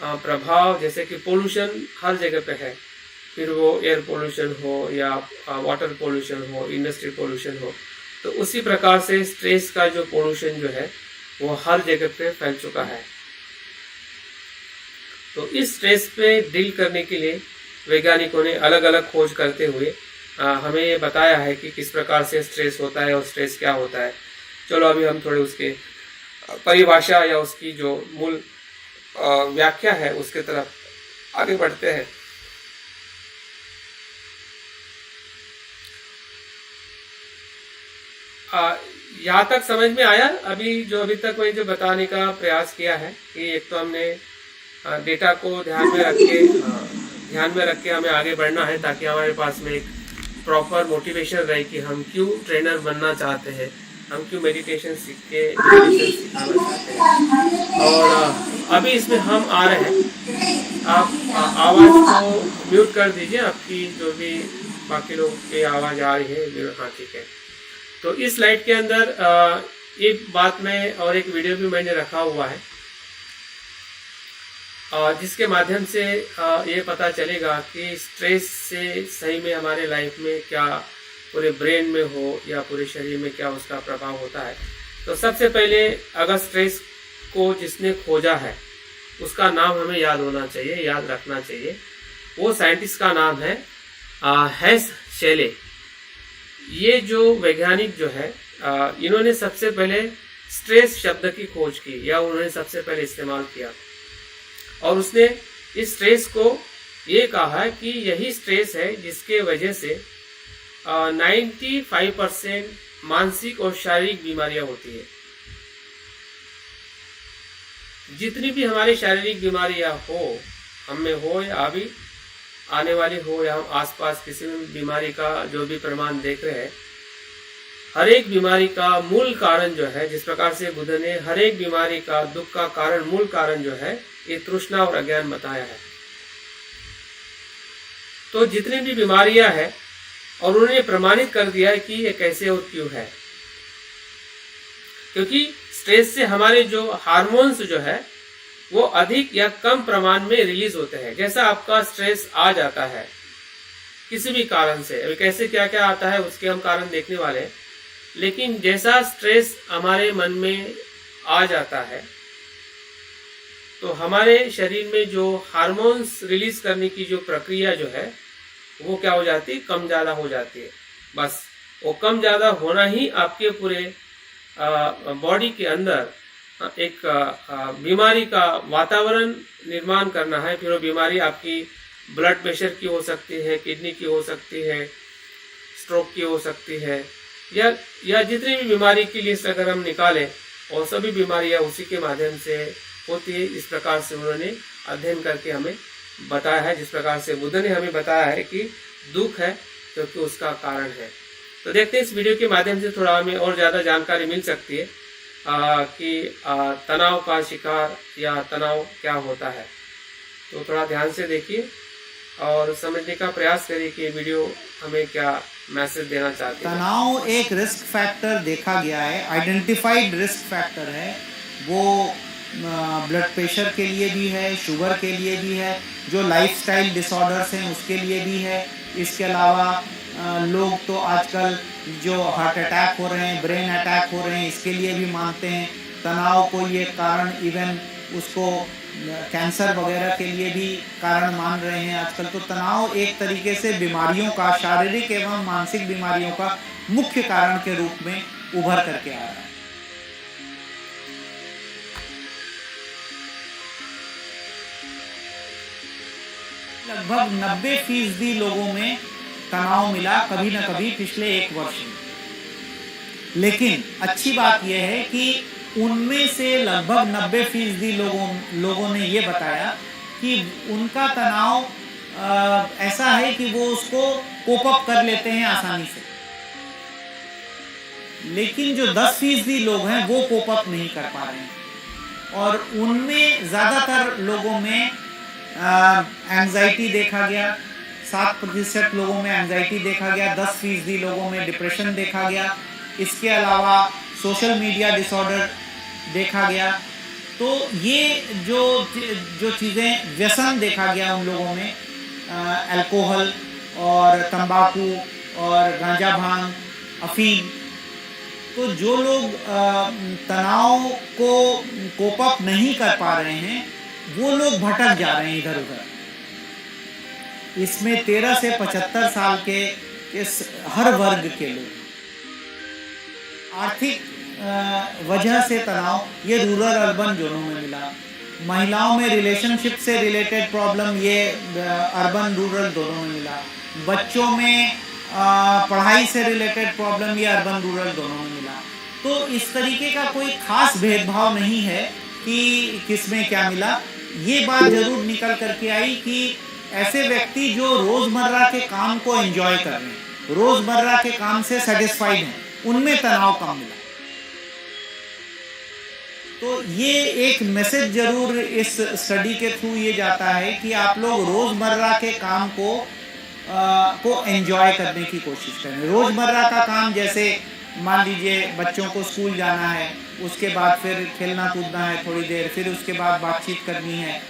Speaker 1: प्रभाव, जैसे कि पोल्यूशन हर जगह पे है, फिर वो एयर पोल्यूशन हो या वाटर पोल्यूशन हो, इंडस्ट्री पोल्यूशन हो, तो उसी प्रकार से स्ट्रेस का जो पोल्यूशन जो है वो हर जगह पे फैल चुका है। तो इस स्ट्रेस पे डील करने के लिए वैज्ञानिकों ने अलग अलग खोज करते हुए हमें ये बताया है कि किस प्रकार से स्ट्रेस होता है और स्ट्रेस क्या होता है। चलो अभी हम थोड़े उसके परिभाषा या उसकी जो मूल व्याख्या है उसके तरफ आगे बढ़ते हैं। यहाँ तक समझ में आया अभी तक मैं जो बताने का प्रयास किया है कि एक तो हमने डेटा को ध्यान में रख के हमें आगे बढ़ना है, ताकि हमारे पास में एक प्रॉपर मोटिवेशन रहे कि हम क्यों ट्रेनर बनना चाहते हैं, हम क्यों मेडिटेशन सीख के मेडिटेशन सिखाना चाहते हैं। और अभी इसमें हम आ रहे हैं, आप आवाज़ को म्यूट कर दीजिए, आपकी जो भी बाकी लोगों की आवाज़ आ रही है। हाँ ठीक है। तो इस स्लाइड के अंदर एक बात में और एक वीडियो भी मैंने रखा हुआ है, जिसके माध्यम से ये पता चलेगा कि स्ट्रेस से सही में हमारे लाइफ में क्या, पूरे ब्रेन में हो या पूरे शरीर में क्या उसका प्रभाव होता है। तो सबसे पहले अगर स्ट्रेस को जिसने खोजा है उसका नाम हमें याद होना चाहिए, याद रखना चाहिए। वो साइंटिस्ट का नाम है हैंस शेले। ये जो वैज्ञानिक जो है इन्होंने सबसे पहले स्ट्रेस शब्द की खोज की, या उन्होंने सबसे पहले इस्तेमाल किया। और उसने इस स्ट्रेस को ये कहा है कि यही स्ट्रेस है जिसके वजह से 95% मानसिक और शारीरिक बीमारियां होती है। जितनी भी हमारी शारीरिक बीमारियां हो, हम में हो या अभी आने वाली हो, या हम आसपास किसी भी बीमारी का जो भी प्रमाण देख रहे हैं, हर एक बीमारी का मूल कारण जो है, जिस प्रकार से बुद्ध ने हर एक बीमारी का दुख का कारण, मूल कारण जो है, ये तृष्णा और अज्ञान बताया है। तो जितनी भी बीमारियां हैं, और उन्होंने प्रमाणित कर दिया है कि ये कैसे और क्यों है, क्योंकि स्ट्रेस से हमारे जो हार्मोन्स जो है वो अधिक या कम प्रमाण में रिलीज होते हैं। जैसा आपका स्ट्रेस आ जाता है किसी भी कारण से, अभी कैसे क्या क्या आता है उसके हम कारण देखने वाले हैं, लेकिन जैसा स्ट्रेस हमारे मन में आ जाता है तो हमारे शरीर में जो हार्मोन्स रिलीज करने की जो प्रक्रिया जो है वो क्या हो जाती है, कम ज़्यादा हो जाती है। बस वो कम ज़्यादा होना ही आपके पूरे बॉडी के अंदर एक बीमारी का वातावरण निर्माण करना है। फिर वो बीमारी आपकी ब्लड प्रेशर की हो सकती है, किडनी की हो सकती है, स्ट्रोक की हो सकती है, या जितनी भी बीमारी की लिस्ट अगर हम निकालें और सभी बीमारियां उसी के माध्यम से होती है। इस प्रकार से उन्होंने अध्ययन करके हमें बताया है। जिस प्रकार से बुद्ध ने हमें बताया है कि दुख है क्योंकि उसका कारण है। तो देखते हैं इस वीडियो के माध्यम से थोड़ा हमें और ज़्यादा जानकारी मिल सकती है कि तनाव का शिकार या तनाव क्या होता है। तो थोड़ा ध्यान से देखिए और समझने का प्रयास करिए कि वीडियो हमें क्या मैसेज देना चाहती है।
Speaker 2: तनाव एक रिस्क फैक्टर देखा गया है, आइडेंटिफाइड रिस्क फैक्टर है। वो ब्लड प्रेशर के लिए भी है, शुगर के लिए भी है, जो लाइफस्टाइल डिसऑर्डर्स हैं उसके लिए भी है। इसके अलावा लोग तो आजकल जो हार्ट अटैक हो रहे हैं, ब्रेन अटैक हो रहे हैं, इसके लिए भी मानते हैं तनाव को ये कारण। इवन उसको कैंसर वगैरह के लिए भी कारण मान रहे हैं आजकल। तो तनाव एक तरीके से बीमारियों का, शारीरिक एवं मानसिक बीमारियों का मुख्य कारण के रूप में उभर करके आ रहा है। लगभग 90% लोगों में तनाव मिला कभी न कभी पिछले 1 वर्ष में। लेकिन अच्छी बात यह है कि उनमें से लगभग 90% लोगों ने ये बताया कि उनका तनाव ऐसा है कि वो उसको कोप अप कर लेते हैं आसानी से। लेकिन जो 10% लोग हैं वो कोप अप नहीं कर पा रहे हैं। और उनमें ज़्यादातर लोगों में एंजाइटी देखा गया, 7% लोगों में एंजाइटी देखा गया, 10% लोगों में डिप्रेशन देखा गया। इसके अलावा सोशल मीडिया डिसऑर्डर देखा गया। तो ये जो चीज़ें, व्यसन देखा गया उन लोगों में, अल्कोहल और तंबाकू और गांजा, भांग, अफीम। तो जो लोग तनाव को कोप अप नहीं कर पा रहे हैं वो लोग भटक जा रहे हैं इधर उधर। इसमें 13 से 75 साल के हर वर्ग के लोग। आर्थिक वजह से तनाव ये रूरल अर्बन जोनों में मिला। महिलाओं में रिलेशनशिप से रिलेटेड प्रॉब्लम ये अर्बन रूरल दोनों में मिला। बच्चों में पढ़ाई से रिलेटेड प्रॉब्लम ये अर्बन रूरल दोनों में मिला। तो इस तरीके का कोई खास भेदभाव नहीं है कि किसमें क्या मिला। ये बात जरूर निकल करके आई कि ऐसे व्यक्ति जो रोजमर्रा के काम को एंजॉय कर रहे हैं, रोजमर्रा के काम से सेटिस्फाइड हैं, उनमें तनाव कम मिला। तो ये एक मैसेज जरूर इस स्टडी के थ्रू ये जाता है कि आप लोग रोजमर्रा के काम को एंजॉय करने की कोशिश करें। रोजमर्रा का काम, जैसे मान लीजिए बच्चों को स्कूल जाना है, उसके बाद फिर खेलना कूदना है थोड़ी देर, फिर उसके बाद बातचीत करनी है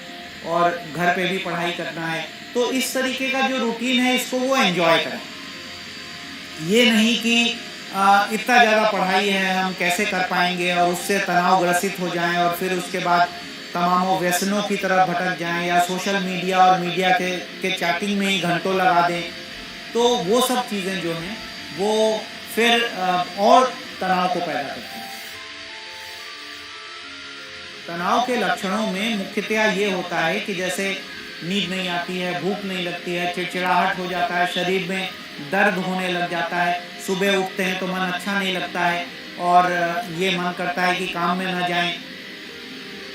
Speaker 2: और घर पे भी पढ़ाई करना है। तो इस तरीके का जो रूटीन है इसको वो एंजॉय करें। ये नहीं कि इतना ज़्यादा पढ़ाई है हम कैसे कर पाएंगे और उससे तनाव ग्रसित हो जाएं और फिर उसके बाद तमामों व्यसनों की तरफ भटक जाएं या सोशल मीडिया और मीडिया के चैटिंग में ही घंटों लगा दें। तो वो सब चीज़ें जो हैं वो फिर और तनाव को पैदा करती हैं। तनाव के लक्षणों में मुख्यतया ये होता है कि जैसे नींद नहीं आती है, भूख नहीं लगती है, चिड़चिड़ाहट हो जाता है, शरीर में दर्द होने लग जाता है, सुबह उठते हैं तो मन अच्छा नहीं लगता है और ये मन करता है कि काम में न जाएं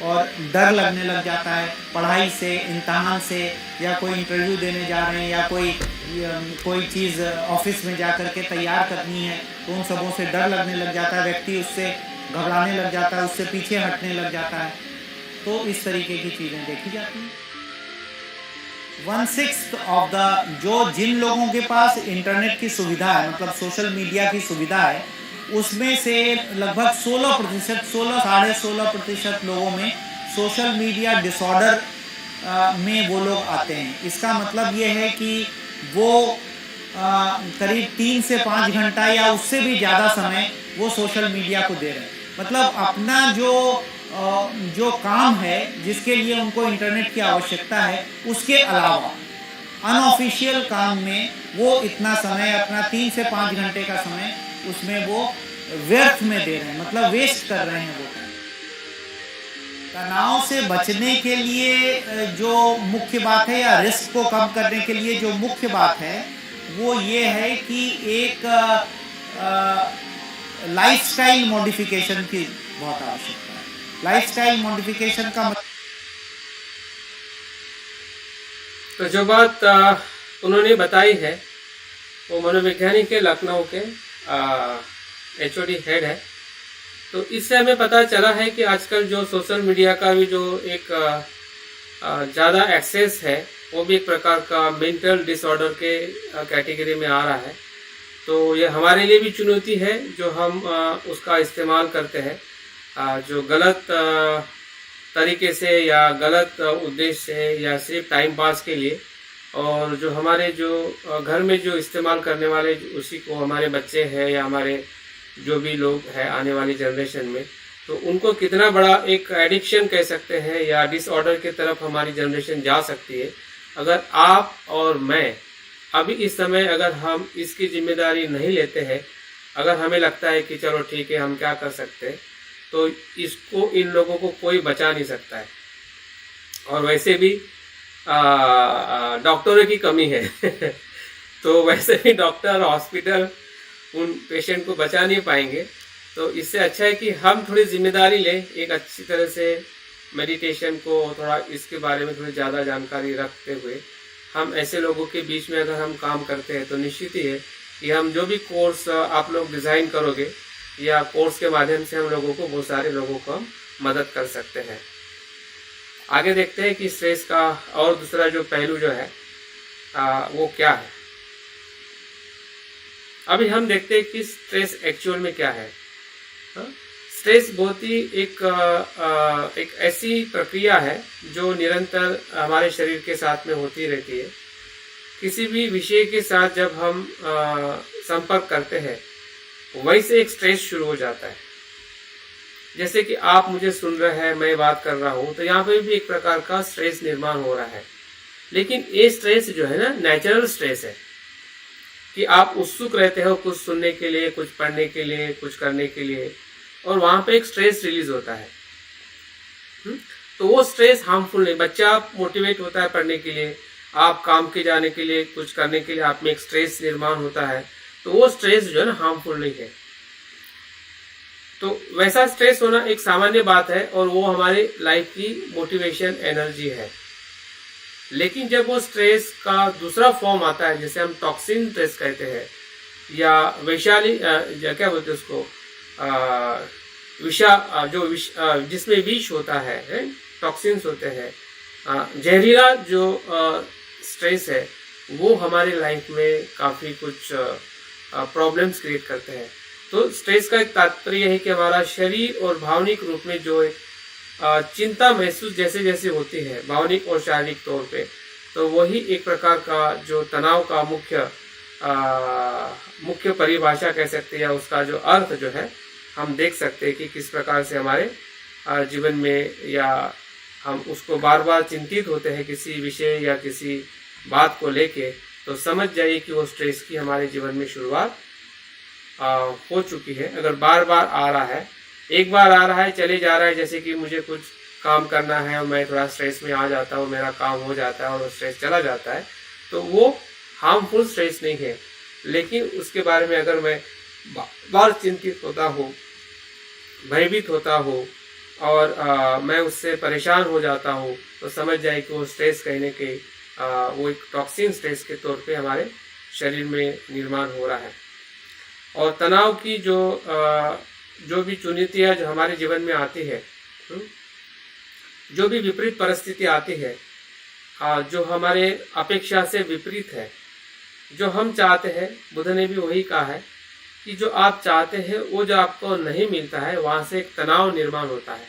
Speaker 2: और डर लगने लग जाता है पढ़ाई से, इम्तहान से, या कोई इंटरव्यू देने जा रहे हैं या कोई चीज़ ऑफिस में जा कर के तैयार करनी है तो उन सबों से डर लगने लग जाता है, व्यक्ति उससे घबराने लग जाता है, उससे पीछे हटने लग जाता है। तो इस तरीके की चीज़ें देखी जाती हैं। 1/6 ऑफ द जिन लोगों के पास इंटरनेट की सुविधा है, मतलब सोशल मीडिया की सुविधा है, उसमें से लगभग 16%, 16-16.5% लोगों में सोशल मीडिया डिसऑर्डर में वो लोग आते हैं। इसका मतलब ये है कि वो करीब 3 से 5 घंटा या उससे भी ज़्यादा समय वो सोशल मीडिया को दे रहे हैं। मतलब अपना जो जो काम है जिसके लिए उनको इंटरनेट की आवश्यकता है, उसके अलावा अनऑफिशियल काम में वो इतना समय, अपना 3 से 5 घंटे का समय उसमें वो व्यर्थ में दे रहे हैं, मतलब वेस्ट कर रहे हैं वो। तनाव से बचने के लिए जो मुख्य बात है, या रिस्क को कम करने के लिए जो मुख्य बात है, वो ये है कि एक लाइफस्टाइल मॉडिफिकेशन की बहुत आवश्यकता है। लाइफस्टाइल मॉडिफिकेशन का
Speaker 1: तो जो बात उन्होंने बताई है वो मनोवैज्ञानिक है, लखनऊ के HOD हेड है। तो इससे हमें पता चला है कि आजकल जो सोशल मीडिया का भी जो एक ज़्यादा एक्सेस है, वो भी एक प्रकार का मेंटल डिसऑर्डर के कैटेगरी में आ रहा है। तो ये हमारे लिए भी चुनौती है जो हम उसका इस्तेमाल करते हैं जो गलत तरीके से या गलत उद्देश्य से या सिर्फ टाइम पास के लिए, और जो हमारे जो घर में जो इस्तेमाल करने वाले उसी को हमारे बच्चे हैं या हमारे जो भी लोग हैं आने वाली जनरेशन में, तो उनको कितना बड़ा एक एडिक्शन कह सकते हैं या डिसऑर्डर की तरफ हमारी जनरेशन जा सकती है। अगर आप और मैं अभी इस समय अगर हम इसकी जिम्मेदारी नहीं लेते हैं, अगर हमें लगता है कि चलो ठीक है हम क्या कर सकते हैं, तो इसको इन लोगों को कोई बचा नहीं सकता है। और वैसे भी डॉक्टरों की कमी है तो वैसे भी डॉक्टर हॉस्पिटल उन पेशेंट को बचा नहीं पाएंगे। तो इससे अच्छा है कि हम थोड़ी जिम्मेदारी लें, एक अच्छी तरह से मेडिटेशन को थोड़ा इसके बारे में थोड़ी ज़्यादा जानकारी रखते हुए हम ऐसे लोगों के बीच में अगर हम काम करते हैं तो निश्चित ही है कि हम जो भी कोर्स आप लोग डिज़ाइन करोगे या कोर्स के माध्यम से हम लोगों को, बहुत सारे लोगों को हम मदद कर सकते हैं। आगे देखते हैं कि स्ट्रेस का और दूसरा जो पहलू जो है वो क्या है। अभी हम देखते हैं कि स्ट्रेस एक्चुअल में क्या है। स्ट्रेस बहुत ही एक ऐसी प्रक्रिया है जो निरंतर हमारे शरीर के साथ में होती रहती है। किसी भी विषय के साथ जब हम संपर्क करते हैं वहीं से एक स्ट्रेस शुरू हो जाता है। जैसे कि आप मुझे सुन रहे हैं, मैं बात कर रहा हूँ, तो यहाँ पे भी एक प्रकार का स्ट्रेस निर्माण हो रहा है। लेकिन ये स्ट्रेस जो है ना, नेचुरल स्ट्रेस है कि आप उत्सुक रहते हो कुछ सुनने के लिए, कुछ पढ़ने के लिए, कुछ करने के लिए, और वहाँ पे एक स्ट्रेस रिलीज होता है। तो वो स्ट्रेस हार्मफुल नहीं। बच्चा मोटिवेट होता है पढ़ने के लिए, आप काम के जाने के लिए, कुछ करने के लिए आप में एक स्ट्रेस निर्माण होता है, तो वो स्ट्रेस जो है ना हार्मफुल नहीं है। तो वैसा स्ट्रेस होना एक सामान्य बात है और वो हमारे लाइफ की मोटिवेशन एनर्जी है। लेकिन जब वो स्ट्रेस का दूसरा फॉर्म आता है, जैसे हम टॉक्सिन स्ट्रेस कहते हैं या वैशाली क्या बोलते हैं उसको, जिसमें विष होता है, टॉक्सिन्स होते हैं, जहरीला जो स्ट्रेस है, वो हमारे लाइफ में काफ़ी कुछ प्रॉब्लम्स क्रिएट करते हैं। तो स्ट्रेस का एक तात्पर्य है कि हमारा शरीर और भावनिक रूप में जो चिंता महसूस जैसे जैसे होती है भावनिक और शारीरिक तौर पे, तो वही एक प्रकार का जो तनाव का मुख्य परिभाषा कह सकते हैं, या उसका जो अर्थ जो है हम देख सकते हैं कि किस प्रकार से हमारे जीवन में, या हम उसको बार बार चिंतित होते हैं किसी विषय या किसी बात को लेके, तो समझ जाइए कि वो स्ट्रेस की हमारे जीवन में शुरुआत हो चुकी है। अगर बार बार आ रहा है, एक बार आ रहा है चले जा रहा है, जैसे कि मुझे कुछ काम करना है और मैं थोड़ा स्ट्रेस में आ जाता हूँ, मेरा काम हो जाता है और स्ट्रेस चला जाता है, तो वो हार्मफुल स्ट्रेस नहीं है। लेकिन उसके बारे में अगर मैं बार चिंतित होता हूँ, भयभीत होता हूँ और मैं उससे परेशान हो जाता हूँ, तो समझ जाए कि वो स्ट्रेस कहने के वो एक टॉक्सिन स्ट्रेस के तौर पे हमारे शरीर में निर्माण हो रहा है। और तनाव की जो भी चुनौतियाँ जो हमारे जीवन में आती है, जो भी विपरीत परिस्थिति आती है, जो हमारे अपेक्षा से विपरीत है, जो हम चाहते हैं, बुद्ध ने भी वही कहा है कि जो आप चाहते हैं वो जो आपको नहीं मिलता है, वहाँ से एक तनाव निर्माण होता है।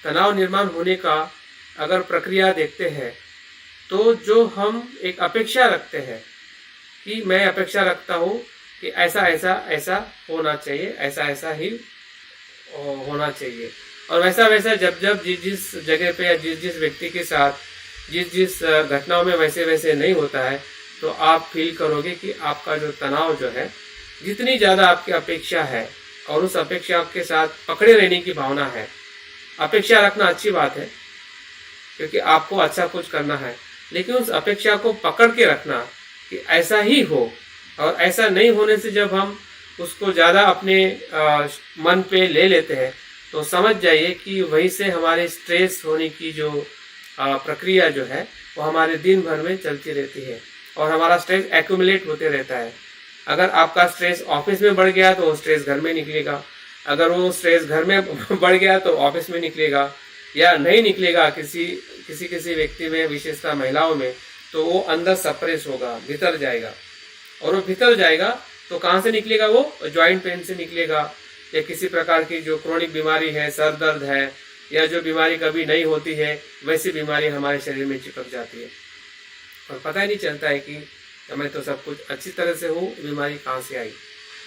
Speaker 1: तनाव निर्माण होने का अगर प्रक्रिया देखते हैं, तो जो हम एक अपेक्षा रखते हैं कि मैं अपेक्षा रखता हूँ कि ऐसा ऐसा ऐसा होना चाहिए, ऐसा ऐसा ही होना चाहिए। और वैसा वैसा जब जब जिस जिस जगह पे या जिस जिस व्यक्ति के साथ जिस जिस घटनाओं में वैसे वैसे नहीं होता है, तो आप फील करोगे कि आपका जो तनाव जो है, जितनी ज़्यादा आपकी अपेक्षा है और उस अपेक्षा के साथ पकड़े रहने की भावना है। अपेक्षा रखना अच्छी बात है, क्योंकि आपको अच्छा कुछ करना है, लेकिन उस अपेक्षा को पकड़ के रखना कि ऐसा ही हो, और ऐसा नहीं होने से जब हम उसको ज़्यादा अपने मन पे ले लेते हैं, तो समझ जाइए कि वहीं से हमारे स्ट्रेस होने की जो प्रक्रिया जो है वो हमारे दिन भर में चलती रहती है, और हमारा स्ट्रेस एक्यूमुलेट होते रहता है। अगर आपका स्ट्रेस ऑफिस में बढ़ गया तो वो स्ट्रेस घर में निकलेगा, अगर वो स्ट्रेस घर में बढ़ गया तो ऑफिस में निकलेगा, या नहीं निकलेगा किसी व्यक्ति में, विशेषतः महिलाओं में, तो वो अंदर सप्रेस होगा, भीतर जाएगा। और वो भीतर जाएगा तो कहाँ से निकलेगा? वो जॉइंट पेन से निकलेगा, या किसी प्रकार की जो क्रोनिक बीमारी है, सर दर्द है, या जो बीमारी कभी नहीं होती है वैसी बीमारी हमारे शरीर में चिपक जाती है, और पता ही नहीं चलता है कि मैं तो सब कुछ अच्छी तरह से हूँ, बीमारी कहाँ से आई।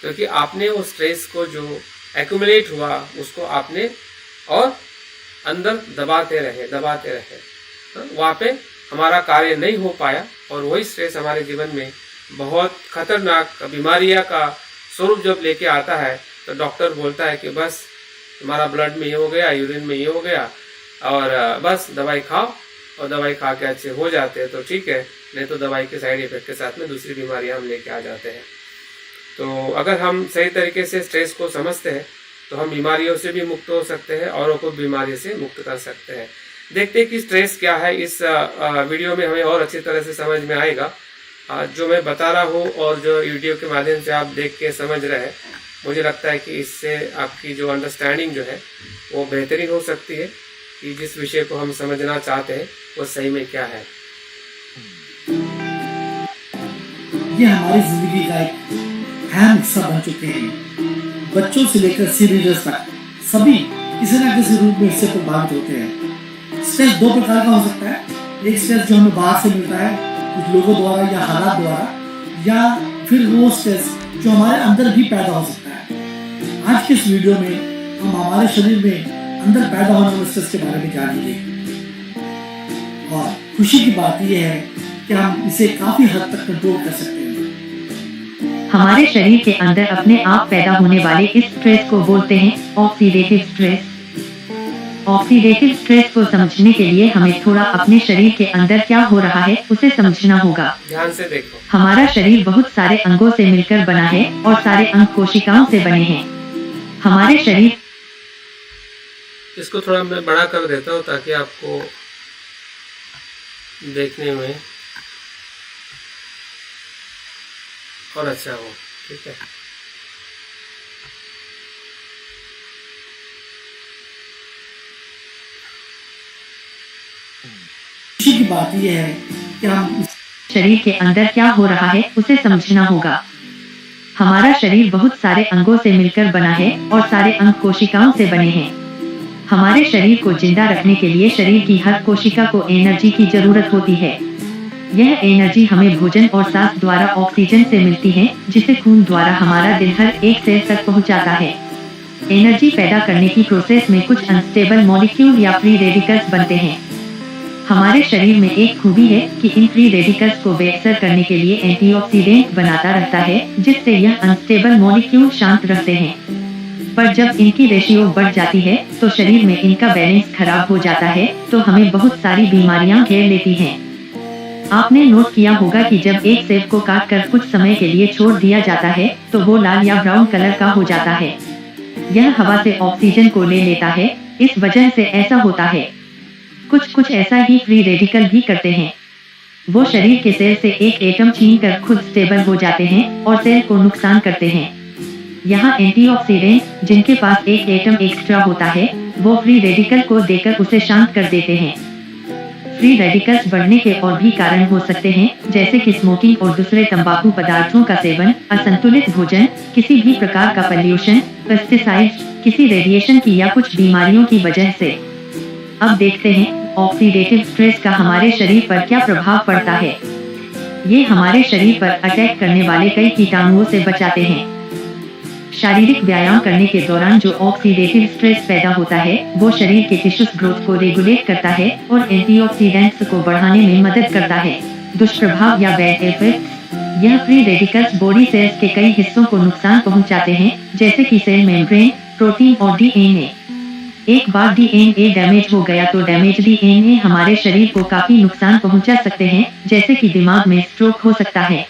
Speaker 1: क्योंकि आपने वो स्ट्रेस को जो एक्यूमुलेट हुआ उसको आपने और अंदर दबाते रहे, वहाँ पे हमारा कार्य नहीं हो पाया, और वही स्ट्रेस हमारे जीवन में बहुत खतरनाक बीमारियां का स्वरूप जब लेके आता है, तो डॉक्टर बोलता है कि बस तुम्हारा ब्लड में ये हो गया, यूरिन में ये हो गया, और बस दवाई खाओ, और दवाई खा के अच्छे हो जाते हैं तो ठीक है, नहीं तो दवाई के साइड इफेक्ट के साथ में दूसरी बीमारियां हम लेके आ जाते हैं। तो अगर हम सही तरीके से स्ट्रेस को समझते हैं तो हम बीमारियों से भी मुक्त हो सकते हैं, औरों को बीमारी से मुक्त कर सकते हैं। देखते हैं कि स्ट्रेस क्या है, इस वीडियो में हमें और अच्छी तरह से समझ में आएगा। जो मैं बता रहा हूँ और जो वीडियो के माध्यम से आप देख के समझ रहे हैं, मुझे लगता है कि इससे आपकी जो अंडरस्टैंडिंग जो है वो बेहतरीन हो सकती है कि जिस विषय को हम समझना चाहते हैं वो सही में क्या है।
Speaker 3: ये हमारी जिंदगी का एक अहम हिस्सा बन चुके हैं। बच्चों से लेकर सीनियर्स तक सभी किसी न किसी रूप में इससे प्रभावित होते हैं। स्ट्रेस दो प्रकार का हो सकता है। एक स्ट्रेस जो हमें बाहर से मिलता है, कुछ लोगों द्वारा या हालात द्वारा, या फिर वो स्ट्रेस जो हमारे अंदर भी पैदा हो सकता है। आज के इस वीडियो में हम हमारे शरीर में अंदर पैदा होने वाले स्ट्रेस के बारे में जानेंगे, और खुशी की बात यह है कि हम इसे काफी हद तक कंट्रोल कर सकते हैं।
Speaker 4: हमारे शरीर के अंदर अपने आप पैदा होने वाले इस स्ट्रेस को बोलते हैं ऑक्सीडेटिव स्ट्रेस। ऑक्सीडेटिव स्ट्रेस को समझने के लिए हमें थोड़ा अपने शरीर के अंदर क्या हो रहा है उसे समझना होगा।
Speaker 1: ध्यान से देखो।
Speaker 4: हमारा शरीर बहुत सारे अंगों से मिलकर बना है, और सारे अंग कोशिकाओं से बने हैं। हमारे शरीर,
Speaker 1: इसको थोड़ा मैं बड़ा कर देता हूँ ताकि आपको देखने में और अच्छा हो, ठीक है।
Speaker 3: खुशी की बात यह है कि हम
Speaker 4: शरीर के अंदर क्या हो रहा है उसे समझना होगा। हमारा शरीर बहुत सारे अंगों से मिलकर बना है, और सारे अंग कोशिकाओं से बने हैं। हमारे शरीर को जिंदा रखने के लिए शरीर की हर कोशिका को एनर्जी की जरूरत होती है। यह एनर्जी हमें भोजन और सांस द्वारा ऑक्सीजन से मिलती है, जिसे खून द्वारा हमारा दिल हर एक सेल तक पहुंचाता है। एनर्जी पैदा करने की प्रोसेस में कुछ अनस्टेबल मॉलिक्यूल या फ्री रेडिकल्स बनते हैं। हमारे शरीर में एक खूबी है कि इन फ्री रेडिकल्स को बेअसर करने के लिए एंटीऑक्सीडेंट बनाता रहता है, जिससे यह अनस्टेबल मॉलिक्यूल शांत रहते हैं। पर जब इनकी रेशियो बढ़ जाती है तो शरीर में इनका बैलेंस खराब हो जाता है, तो हमें बहुत सारी बीमारियां घेर लेती हैं। आपने नोट किया होगा कि जब एक सेब को काटकर कुछ समय के लिए छोड़ दिया जाता है तो वो लाल या ब्राउन कलर का हो जाता है। यह हवा से ऑक्सीजन को ले लेता है, इस वजह से ऐसा होता है। कुछ ऐसा ही फ्री रेडिकल भी करते हैं। वो शरीर के सेल से एक एटम छीनकर खुद स्टेबल हो जाते हैं और सेल को नुकसान करते हैं। यहाँ एंटीऑक्सीडेंट जिनके पास एक एटम एक्स्ट्रा होता है, वो फ्री रेडिकल को देकर उसे शांत कर देते हैं। फ्री रेडिकल्स बढ़ने के और भी कारण हो सकते हैं, जैसे कि स्मोकिंग और दूसरे तंबाकू पदार्थों का सेवन, असंतुलित भोजन, किसी भी प्रकार का पॉल्यूशन, पेस्टिसाइड्स, किसी रेडिएशन की या कुछ बीमारियों की वजह से। अब देखते हैं ऑक्सीडेटिव स्ट्रेस का हमारे शरीर पर क्या प्रभाव पड़ता है। ये हमारे शरीर पर अटैक करने वाले कई कीटाणुओं से बचाते हैं। शारीरिक व्यायाम करने के दौरान जो ऑक्सीडेटिव स्ट्रेस पैदा होता है वो शरीर के टिश्यूज ग्रोथ को रेगुलेट करता है और एंटीऑक्सीडेंट्स को बढ़ाने में मदद करता है। दुष्प्रभाव या बैड इफेक्ट्स, यह फ्री रेडिकल्स बॉडी सेल्स के कई हिस्सों को नुकसान पहुंचाते हैं, जैसे कि सेल मेम्ब्रेन, प्रोटीन और डीएनए। एक बार डीएनए डैमेज हो गया तो डैमेज डीएनए हमारे शरीर को काफी नुकसान पहुंचा सकते हैं, जैसे कि दिमाग में स्ट्रोक हो सकता है।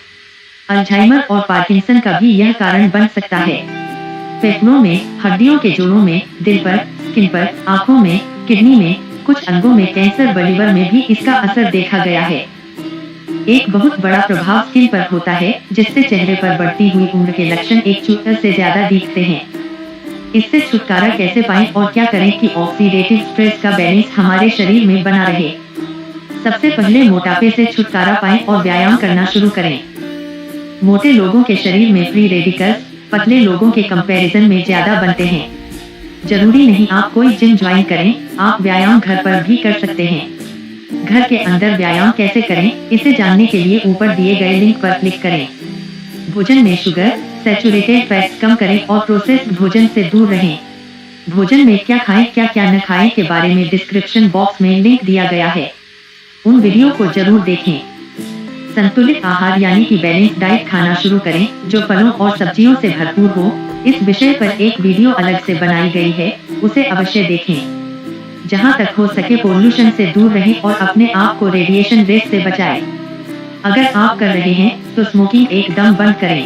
Speaker 4: अल्जाइमर और पार्किंसन का भी यह कारण बन सकता है। फेफड़ों में, हड्डियों के जोड़ों में, दिल पर, स्किन पर, आँखों में, किडनी में, कुछ अंगों में कैंसर व लिवर में भी इसका असर देखा गया है। एक बहुत बड़ा प्रभाव स्किन पर होता है, जिससे चेहरे पर बढ़ती हुई उम्र के लक्षण एक चुटकी से ज्यादा दिखते हैं। इससे छुटकारा कैसे पाएं और क्या करें कि ऑक्सीडेटिव स्ट्रेस का बैलेंस हमारे शरीर में बना रहे? सबसे पहले मोटापे से छुटकारा पाएं और व्यायाम करना शुरू करें। मोटे लोगों के शरीर में फ्री रेडिकल्स पतले लोगों के कंपैरिजन में ज्यादा बनते हैं। जरूरी नहीं आप कोई जिम ज्वाइन करें, आप व्यायाम घर पर भी कर सकते हैं। घर के अंदर व्यायाम कैसे करें, इसे जानने के लिए ऊपर दिए गए लिंक पर क्लिक करें। भोजन में शुगर, सैचुरेटेड फैट्स कम करें और प्रोसेस्ड भोजन से दूर रहें। भोजन में क्या खाएं, क्या क्या न खाएं के बारे में डिस्क्रिप्शन बॉक्स में लिंक दिया गया है, उन वीडियो को जरूर देखें। संतुलित आहार यानी कि बैलेंस डाइट खाना शुरू करें, जो फलों और सब्जियों से भरपूर हो। इस विषय पर एक वीडियो अलग से बनाई गई है, उसे अवश्य देखें। जहां तक हो सके पोल्यूशन से दूर रहें और अपने आप को रेडिएशन रेस से बचाएं। अगर आप कर रहे हैं तो स्मोकिंग एकदम बंद करें।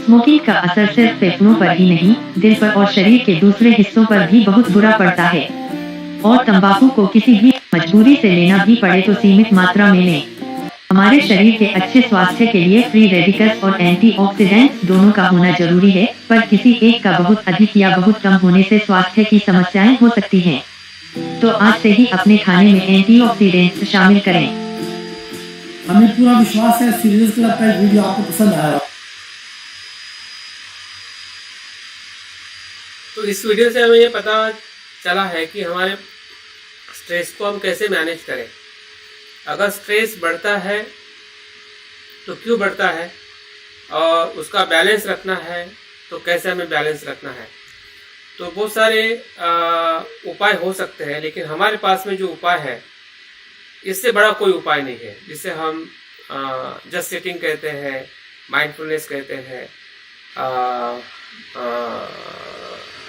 Speaker 4: स्मोकिंग का असर सिर्फ फेफड़ों पर ही नहीं, दिल पर और शरीर के दूसरे हिस्सों पर भी बहुत बुरा पड़ता है। और तंबाकू को किसी भी मजबूरी से लेना भी पड़े तो सीमित मात्रा में लें। हमारे शरीर के अच्छे स्वास्थ्य के लिए फ्री रेडिकल्स और एंटीऑक्सीडेंट्स दोनों का होना जरूरी है, पर किसी एक का बहुत अधिक या बहुत कम होने से स्वास्थ्य की समस्याएं हो सकती हैं। तो आज से ही अपने खाने में एंटीऑक्सीडेंट्स शामिल करें।
Speaker 3: हमें पूरा विश्वास है सीरीज क्लब का वीडियो आपको पसंद आया।
Speaker 1: तो इस वीडियो से हमें ये पता चला है कि हमारे स्ट्रेस को हम कैसे मैनेज करें। अगर स्ट्रेस बढ़ता है तो क्यों बढ़ता है, और उसका बैलेंस रखना है तो कैसे हमें बैलेंस रखना है। तो बहुत सारे उपाय हो सकते हैं, लेकिन हमारे पास में जो उपाय है इससे बड़ा कोई उपाय नहीं है, जिसे हम जस्ट सिटिंग कहते हैं, माइंडफुलनेस कहते हैं,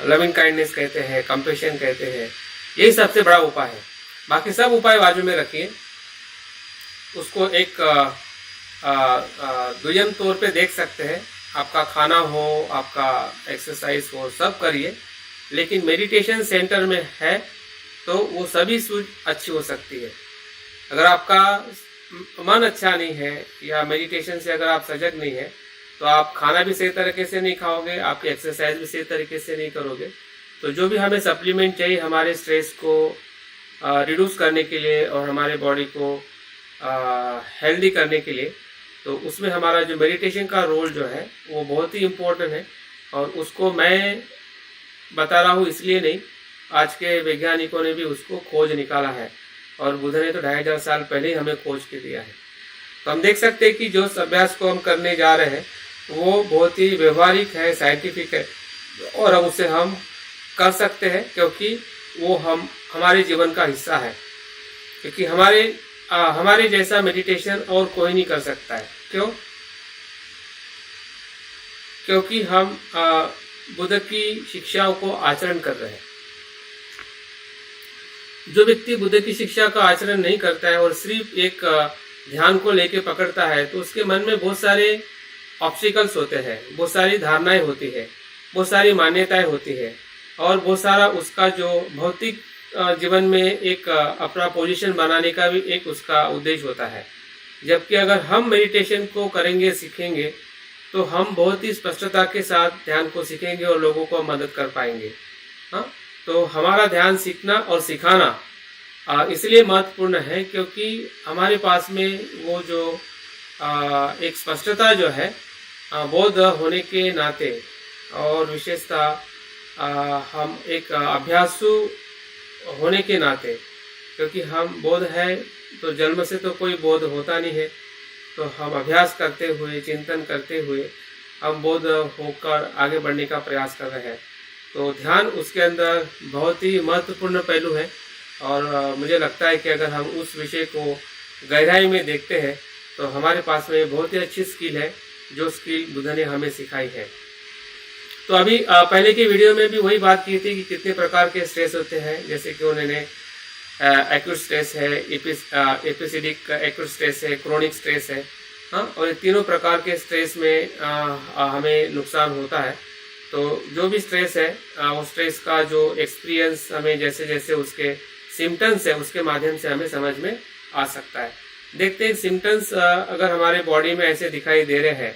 Speaker 1: लविंग काइंडनेस कहते हैं, कंपैशन कहते हैं। यही सबसे बड़ा उपाय है। बाकी सब उपाय बाजू में रखिए, उसको एक दुय्यम तौर पे देख सकते हैं। आपका खाना हो, आपका एक्सरसाइज हो, सब करिए, लेकिन मेडिटेशन सेंटर में है तो वो सभी चीज अच्छी हो सकती है। अगर आपका मन अच्छा नहीं है या मेडिटेशन से अगर आप सजग नहीं है तो आप खाना भी सही तरीके से नहीं खाओगे, आपकी एक्सरसाइज भी सही तरीके से नहीं करोगे। तो जो भी हमें सप्लीमेंट चाहिए हमारे स्ट्रेस को रिड्यूस करने के लिए और हमारे बॉडी को हेल्दी करने के लिए, तो उसमें हमारा जो मेडिटेशन का रोल जो है वो बहुत ही इम्पोर्टेंट है। और उसको मैं बता रहा हूँ इसलिए नहीं, आज के वैज्ञानिकों ने भी उसको खोज निकाला है और बुद्ध ने तो 2500 साल पहले ही हमें खोज के दिया है। तो हम देख सकते हैं कि जो अभ्यास को हम करने जा रहे हैं वो बहुत ही व्यवहारिक है, साइंटिफिक है, और अब उसे हम कर सकते हैं क्योंकि वो हमारे जीवन का हिस्सा है। क्योंकि हमारे जैसा मेडिटेशन और कोई नहीं कर सकता है। क्यों? क्योंकि हम बुद्ध की शिक्षाओं को आचरण कर रहे हैं। जो व्यक्ति बुद्ध की शिक्षा का आचरण नहीं करता है और सिर्फ एक ध्यान को लेके पकड़ता है तो उसके मन में बहुत सारे ऑब्स्टिकल्स होते हैं, बहुत सारी धारणाएं होती है, बहुत सारी मान्यताएं होती है, और बहुत सारा उसका जो भौतिक जीवन में एक अपना पोजीशन बनाने का भी एक उसका उद्देश्य होता है। जबकि अगर हम मेडिटेशन को करेंगे, सीखेंगे, तो हम बहुत ही स्पष्टता के साथ ध्यान को सीखेंगे और लोगों को मदद कर पाएंगे। हाँ, तो हमारा ध्यान सीखना और सिखाना इसलिए महत्वपूर्ण है क्योंकि हमारे पास में वो जो एक स्पष्टता जो है बौद्ध होने के नाते और विशेषतः हम एक अभ्यासु होने के नाते, क्योंकि हम बौद्ध है तो जन्म से तो कोई बौद्ध होता नहीं है, तो हम अभ्यास करते हुए, चिंतन करते हुए हम बोध होकर आगे बढ़ने का प्रयास कर रहे हैं। तो ध्यान उसके अंदर बहुत ही महत्वपूर्ण पहलू है और मुझे लगता है कि अगर हम उस विषय को गहराई में देखते हैं तो हमारे पास में बहुत ही अच्छी स्किल है, जो स्किल बुद्ध ने हमें सिखाई है। तो अभी पहले की वीडियो में भी वही बात की थी कि कितने प्रकार के स्ट्रेस होते हैं, जैसे कि उन्होंने एक्यूट स्ट्रेस है, एपिसिडिक एक्यूट स्ट्रेस है, क्रोनिक स्ट्रेस है। हाँ, और ये तीनों प्रकार के स्ट्रेस में हमें नुकसान होता है। तो जो भी स्ट्रेस है वो स्ट्रेस का जो एक्सपीरियंस हमें जैसे जैसे उसके सिम्टम्स है उसके माध्यम से हमें समझ में आ सकता है। देखते हैं सिम्टम्स अगर हमारे बॉडी में ऐसे दिखाई दे रहे हैं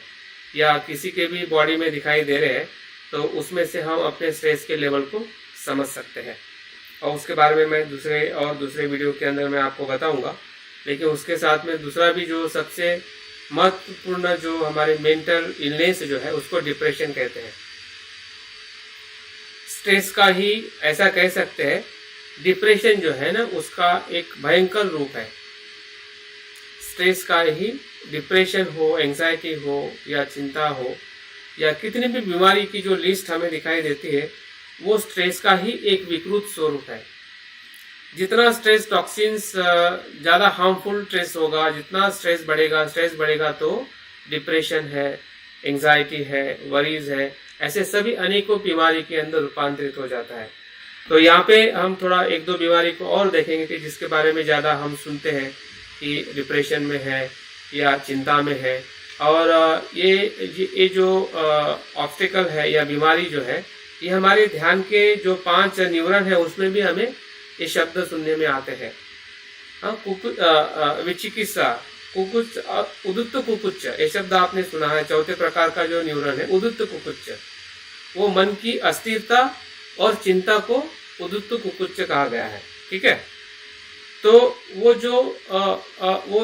Speaker 1: या किसी के भी बॉडी में दिखाई दे रहे हैं तो उसमें से हम अपने स्ट्रेस के लेवल को समझ सकते हैं और उसके बारे में मैं दूसरे वीडियो के अंदर मैं आपको बताऊंगा। लेकिन उसके साथ में दूसरा भी जो सबसे महत्वपूर्ण जो हमारे मेंटल इलनेस जो है उसको डिप्रेशन कहते हैं। स्ट्रेस का ही ऐसा कह सकते हैं, डिप्रेशन जो है ना उसका एक भयंकर रूप है। स्ट्रेस का ही डिप्रेशन हो, एंजाइटी हो या चिंता हो या कितनी भी बीमारी की जो लिस्ट हमें दिखाई देती है वो स्ट्रेस का ही एक विकृत स्वरूप है। जितना स्ट्रेस टॉक्सिन्स ज़्यादा हार्मफुल स्ट्रेस होगा, जितना स्ट्रेस बढ़ेगा तो डिप्रेशन है, एंजाइटी है, वरीज है, ऐसे सभी अनेकों बीमारी के अंदर रूपांतरित हो जाता है। तो यहाँ पे हम थोड़ा एक दो बीमारी को और देखेंगे कि जिसके बारे में ज़्यादा हम सुनते हैं कि डिप्रेशन में है या चिंता में है। और ये जो ऑब्स्टिकल है या बीमारी जो है ये हमारे ध्यान के जो 5 न्यूरॉन है उसमें भी हमें ये शब्द सुनने में आते हैं। विचिकित्सा, कुकुच्च, उदुत्त कुकुच्च, ये शब्द आपने सुना है। चौथे प्रकार का जो न्यूरॉन है उदुत्त कुकुच्च, वो मन की अस्थिरता और चिंता को उदुत्त कुकुच्च कहा गया है। ठीक है, तो वो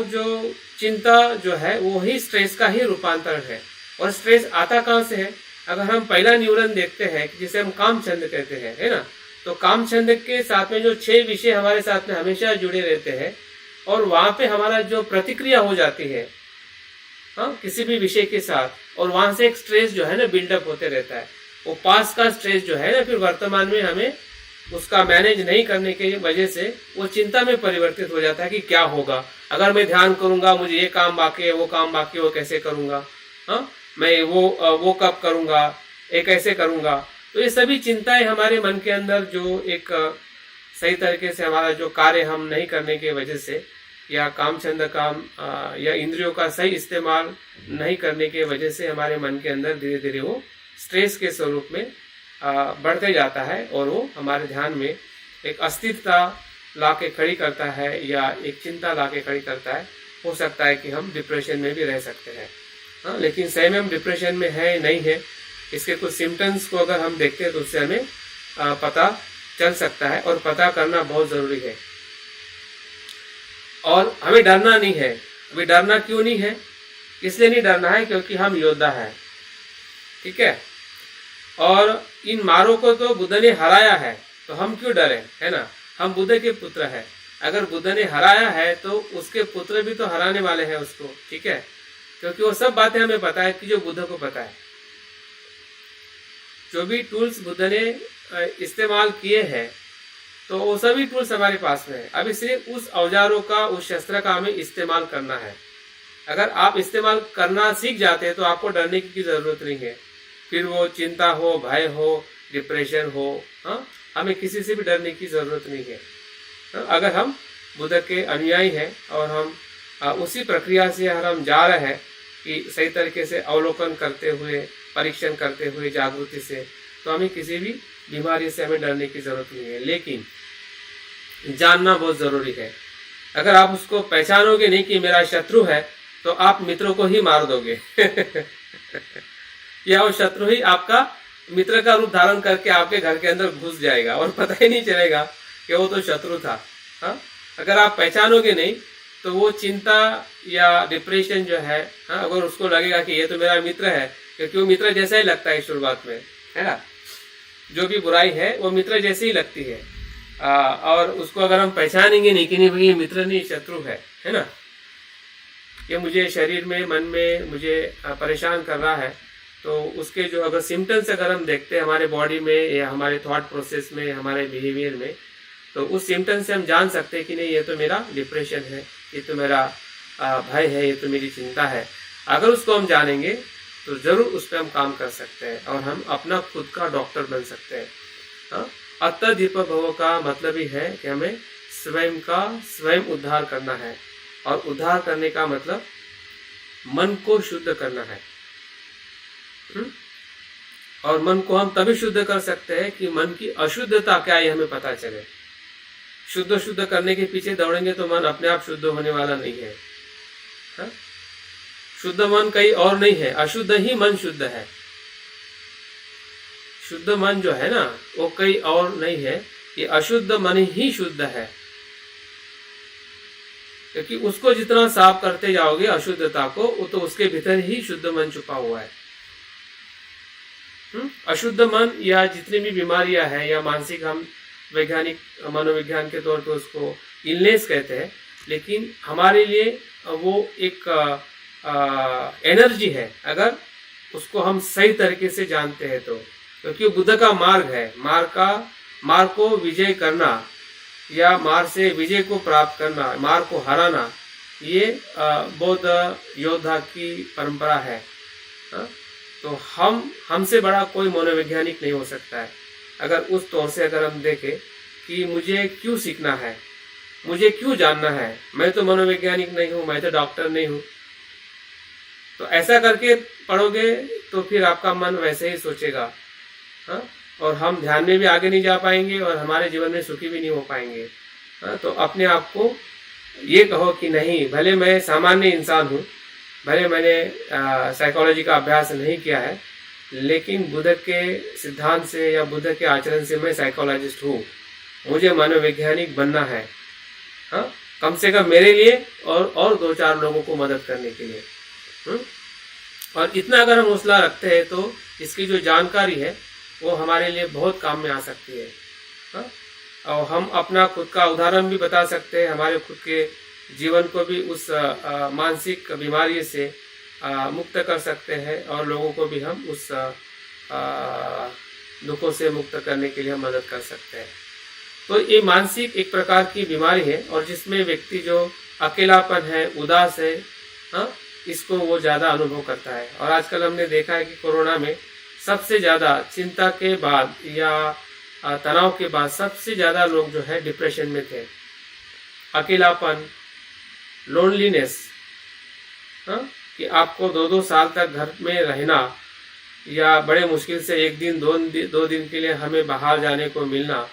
Speaker 1: जो चिंता जो है वो ही स्ट्रेस का ही रूपांतरण है। और स्ट्रेस आता कहाँ से है? अगर हम पहला न्यूरॉन देखते हैं जिसे हम काम छंद कहते हैं, है ना, तो काम छंद के साथ में जो 6 विषय हमारे साथ में हमेशा जुड़े रहते हैं और वहां पे हमारा जो प्रतिक्रिया हो जाती है किसी भी विषय के साथ, और वहां से एक स्ट्रेस जो है ना बिल्डअप होते रहता है। वो पास का स्ट्रेस जो है ना फिर वर्तमान में हमें उसका मैनेज नहीं करने की वजह से वो चिंता में परिवर्तित हो जाता है कि क्या होगा, अगर मैं ध्यान करूंगा, मुझे ये काम बाकी है, वो काम बाकी है, वो कैसे करूंगा, मैं वो कब करूंगा, ये कैसे करूंगा। तो ये सभी चिंताएं हमारे मन के अंदर जो एक सही तरीके से हमारा जो कार्य हम नहीं करने की वजह से या काम छंद काम या इंद्रियों का सही इस्तेमाल नहीं करने की वजह से हमारे मन के अंदर धीरे धीरे वो स्ट्रेस के स्वरूप में बढ़ते जाता है और वो हमारे ध्यान में एक अस्थिरता ला के खड़ी करता है या एक चिंता ला के खड़ी करता है। हो सकता है कि हम डिप्रेशन में भी रह सकते हैं। लेकिन सही में हम डिप्रेशन में है नहीं है, इसके कुछ सिम्टम्स को अगर हम देखते हैं तो उससे हमें पता चल सकता है और पता करना बहुत ज़रूरी है। और हमें डरना नहीं है। अभी डरना क्यों नहीं है? इसलिए नहीं डरना है क्योंकि हम योद्धा हैं। ठीक है, और इन मारों को तो बुद्ध ने हराया है, तो हम क्यों डरे, है ना। हम बुद्ध के पुत्र हैं। अगर बुद्ध ने हराया है तो उसके पुत्र भी तो हराने वाले हैं उसको। ठीक है, क्योंकि वो सब बातें हमें पता है कि जो बुद्ध को पता है। जो भी टूल्स बुद्ध ने इस्तेमाल किए हैं तो वो सभी टूल्स हमारे पास में है। अभी सिर्फ उस औजारों का, उस शस्त्र का हमें इस्तेमाल करना है। अगर आप इस्तेमाल करना सीख जाते हैं तो आपको डरने की जरूरत नहीं है। फिर वो चिंता हो, भय हो, डिप्रेशन हो, हमें किसी से भी डरने की जरूरत नहीं है। अगर हम बुद्ध के अनुयायी हैं और हम उसी प्रक्रिया से हम जा रहे हैं कि सही तरीके से अवलोकन करते हुए, परीक्षण करते हुए जागृति से, तो हमें किसी भी बीमारी से हमें डरने की जरूरत नहीं है। लेकिन जानना बहुत जरूरी है। अगर आप उसको पहचानोगे नहीं कि मेरा शत्रु है तो आप मित्रों को ही मार दोगे या वो शत्रु ही आपका मित्र का रूप धारण करके आपके घर के अंदर घुस जाएगा और पता ही नहीं चलेगा कि वो तो शत्रु था। अगर आप पहचानोगे नहीं तो वो चिंता या डिप्रेशन जो है, अगर उसको लगेगा कि ये तो मेरा मित्र है, क्योंकि वो मित्र जैसा ही लगता है शुरुआत में, है ना। जो भी बुराई है वो मित्र जैसी ही लगती है। और उसको अगर हम पहचानेंगे नहीं कि नहीं भाई ये मित्र नहीं शत्रु है ना, ये मुझे शरीर में, मन में मुझे परेशान कर रहा है, तो उसके जो अगर सिम्टम्स अगर हम देखते हैं हमारे बॉडी में या हमारे थॉट प्रोसेस में, हमारे बिहेवियर में, तो उस सिम्टम्स से हम जान सकते हैं कि नहीं, ये तो मेरा डिप्रेशन है, ये तो मेरा भय है, ये तो मेरी चिंता है। अगर उसको हम जानेंगे तो ज़रूर उस पर हम काम कर सकते हैं और हम अपना खुद का डॉक्टर बन सकते हैं। अत्तदीप भव का मतलब ही है कि हमें स्वयं का स्वयं उद्धार करना है, और उद्धार करने का मतलब मन को शुद्ध करना है। और मन को हम तभी शुद्ध कर सकते हैं कि मन की अशुद्धता क्या है हमें पता चले। शुद्ध करने के पीछे दौड़ेंगे तो मन अपने आप शुद्ध होने वाला नहीं है। हा? शुद्ध मन कहीं और नहीं है, अशुद्ध ही मन शुद्ध है। शुद्ध मन जो है ना वो कहीं और नहीं है, ये अशुद्ध मन ही शुद्ध है। क्योंकि उसको जितना साफ करते जाओगे अशुद्धता को, तो उसके भीतर ही शुद्ध मन छुपा हुआ है। अशुद्ध मन या जितनी भी बीमारियां हैं या मानसिक, हम वैज्ञानिक मनोविज्ञान के तौर पर उसको इलनेस कहते हैं, लेकिन हमारे लिए वो एक एनर्जी है अगर उसको हम सही तरीके से जानते हैं तो। क्योंकि बुद्ध का मार्ग है, मार्ग को विजय करना या मार्ग से विजय को प्राप्त करना, मार्ग को हराना, ये बौद्ध योद्धा की परंपरा है। तो हमसे बड़ा कोई मनोवैज्ञानिक नहीं हो सकता है। अगर उस तौर से अगर हम देखें कि मुझे क्यों सीखना है, मुझे क्यों जानना है, मैं तो मनोवैज्ञानिक नहीं हूँ, मैं तो डॉक्टर नहीं हूँ, तो ऐसा करके पढ़ोगे तो फिर आपका मन वैसे ही सोचेगा। और हम ध्यान में भी आगे नहीं जा पाएंगे और हमारे जीवन में सुखी भी नहीं हो पाएंगे। तो अपने आप को ये कहो कि नहीं, भले मैं सामान्य इंसान हूँ, भले मैंने साइकोलॉजी का अभ्यास नहीं किया है, लेकिन बुद्ध के सिद्धांत से या बुद्ध के आचरण से मैं साइकोलॉजिस्ट हूँ, मुझे मनोवैज्ञानिक बनना है। कम से कम मेरे लिए और 2-4 लोगों को मदद करने के लिए। और इतना अगर हम हौसला रखते हैं तो इसकी जो जानकारी है वो हमारे लिए बहुत काम में आ सकती है। और हम अपना खुद का उदाहरण भी बता सकते हैं, हमारे खुद के जीवन को भी उस मानसिक बीमारी से मुक्त कर सकते हैं और लोगों को भी हम उस दुखों से मुक्त करने के लिए हम मदद कर सकते हैं। तो ये मानसिक एक प्रकार की बीमारी है और जिसमें व्यक्ति जो अकेलापन है, उदास है, इसको वो ज़्यादा अनुभव करता है। और आजकल हमने देखा है कि कोरोना में सबसे ज़्यादा चिंता के बाद या तनाव के बाद सबसे ज़्यादा लोग जो है डिप्रेशन में थे। अकेलापन, लोनलीनेस, कि आपको 2-2 साल तक घर में रहना या बड़े मुश्किल से 1 दिन 2 दिन के लिए हमें बाहर जाने को मिलना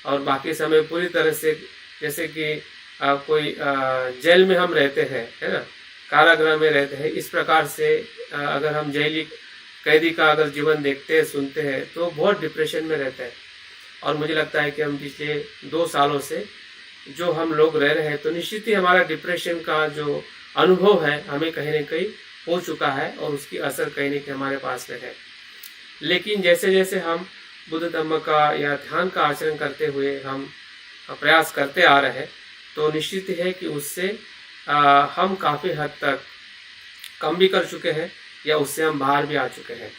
Speaker 1: और बाकी समय पूरी तरह से जैसे कि कोई जेल में हम रहते हैं, है ना, कारागृह में रहते हैं, इस प्रकार से अगर हम जेली कैदी का अगर जीवन देखते हैं, सुनते हैं, तो बहुत डिप्रेशन में रहते हैं। और मुझे लगता है कि हम पिछले 2 सालों से जो हम लोग रह रहे हैं तो निश्चित ही हमारा डिप्रेशन का जो अनुभव है हमें कहीं न कहीं हो चुका है और उसकी असर कहीं न कहीं हमारे पास में है। लेकिन जैसे जैसे हम बुद्ध धम्म का या ध्यान का आचरण करते हुए हम प्रयास करते आ रहे हैं तो निश्चित है कि उससे हम काफ़ी हद तक कम भी कर चुके हैं या उससे हम बाहर भी आ चुके हैं।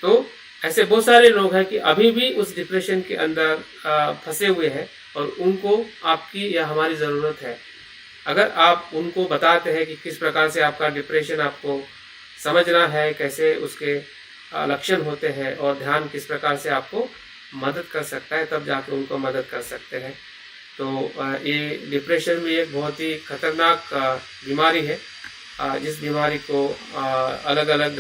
Speaker 1: तो ऐसे बहुत सारे लोग हैं कि अभी भी उस डिप्रेशन के अंदर फंसे हुए हैं और उनको आपकी या हमारी ज़रूरत है। अगर आप उनको बताते हैं कि किस प्रकार से आपका डिप्रेशन आपको समझना है, कैसे उसके लक्षण होते हैं और ध्यान किस प्रकार से आपको मदद कर सकता है, तब जाके उनको मदद कर सकते हैं। तो ये डिप्रेशन भी एक बहुत ही खतरनाक बीमारी है, जिस बीमारी को अलग अलग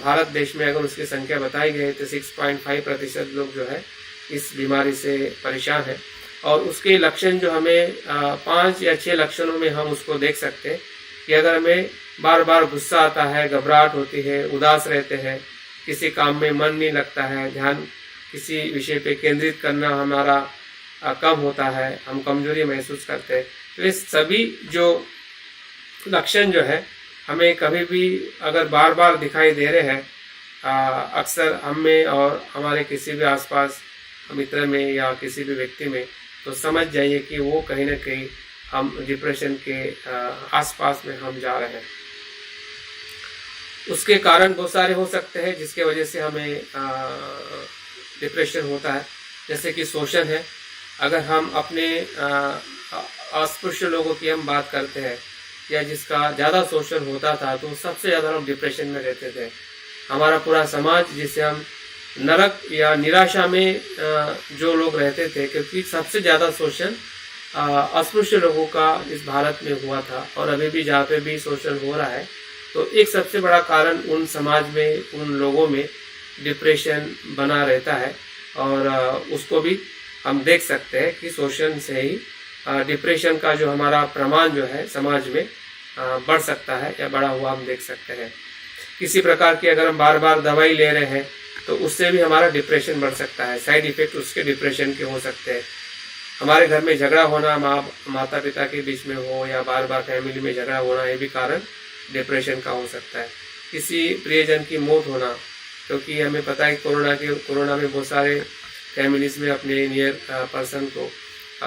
Speaker 1: भारत देश में अगर उसकी संख्या बताई गई तो 6.5% लोग जो है इस बीमारी से परेशान हैं। और उसके लक्षण जो हमें 5 या 6 लक्षणों में हम उसको देख सकते हैं कि अगर हमें बार बार गुस्सा आता है, घबराहट होती है, उदास रहते हैं, किसी काम में मन नहीं लगता है, ध्यान किसी विषय पे केंद्रित करना हमारा कम होता है, हम कमजोरी महसूस करते हैं। तो ये सभी जो लक्षण जो है हमें कभी भी अगर बार बार दिखाई दे रहे हैं, अक्सर हम में और हमारे किसी भी आसपास मित्र में या किसी भी व्यक्ति में, तो समझ जाइए कि वो कहीं ना कहीं हम डिप्रेशन के आसपास में हम जा रहे हैं। उसके कारण बहुत सारे हो सकते हैं जिसके वजह से हमें डिप्रेशन होता है, जैसे कि शोषण है। अगर हम अपने अस्पृश्य लोगों की हम बात करते हैं या जिसका ज़्यादा शोषण होता था तो सबसे ज़्यादा लोग डिप्रेशन में रहते थे। हमारा पूरा समाज जिसे हम नरक या निराशा में जो लोग रहते थे, क्योंकि सबसे ज़्यादा शोषण अस्पृश्य लोगों का इस भारत में हुआ था और अभी भी जहाँ पे भी शोषण हो रहा है तो एक सबसे बड़ा कारण उन समाज में उन लोगों में डिप्रेशन बना रहता है। और उसको भी हम देख सकते हैं कि शोषण से ही डिप्रेशन का जो हमारा प्रमाण जो है समाज में बढ़ सकता है या बढ़ा हुआ हम देख सकते हैं। किसी प्रकार की अगर हम बार बार दवाई ले रहे हैं तो उससे भी हमारा डिप्रेशन बढ़ सकता है, साइड इफेक्ट उसके डिप्रेशन के हो सकते हैं। हमारे घर में झगड़ा होना माता पिता के बीच में हो या बार बार फैमिली में झगड़ा होना, ये भी कारण डिप्रेशन का हो सकता है। किसी प्रियजन की मौत होना, क्योंकि हमें पता है कोरोना में बहुत सारे फैमिलीज में अपने नियर पर्सन को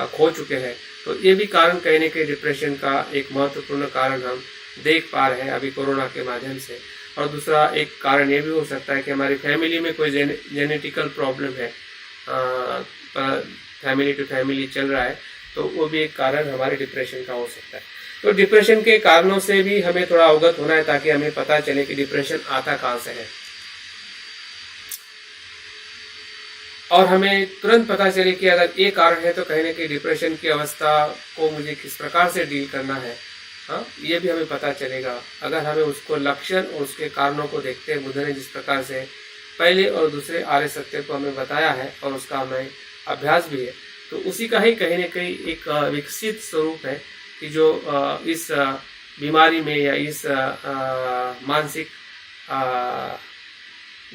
Speaker 1: खो चुके हैं, तो ये भी कारण कहीं न कहीं डिप्रेशन का एक महत्वपूर्ण कारण हम देख पा रहे हैं अभी कोरोना के माध्यम से। और दूसरा एक कारण ये भी हो सकता है कि हमारी फैमिली में कोई जेनेटिकल प्रॉब्लम है, फैमिली टू फैमिली चल रहा है, तो वो भी एक कारण हमारे डिप्रेशन का हो सकता है। तो डिप्रेशन के कारणों से भी हमें थोड़ा अवगत होना है ताकि हमें पता चले कि डिप्रेशन आता कहाँ से है और हमें तुरंत पता चले कि अगर ये कारण है तो कहीं ना कहीं डिप्रेशन की अवस्था को मुझे किस प्रकार से डील करना है। हाँ, ये भी हमें पता चलेगा अगर हमें उसको लक्षण और उसके कारणों को देखते हैं। बुद्ध ने जिस प्रकार से पहले और दूसरे आर्य सत्य को हमें बताया है और उसका हमें अभ्यास भी है, तो उसी का ही कहीं ना कहीं एक विकसित स्वरूप है कि जो इस बीमारी में या इस मानसिक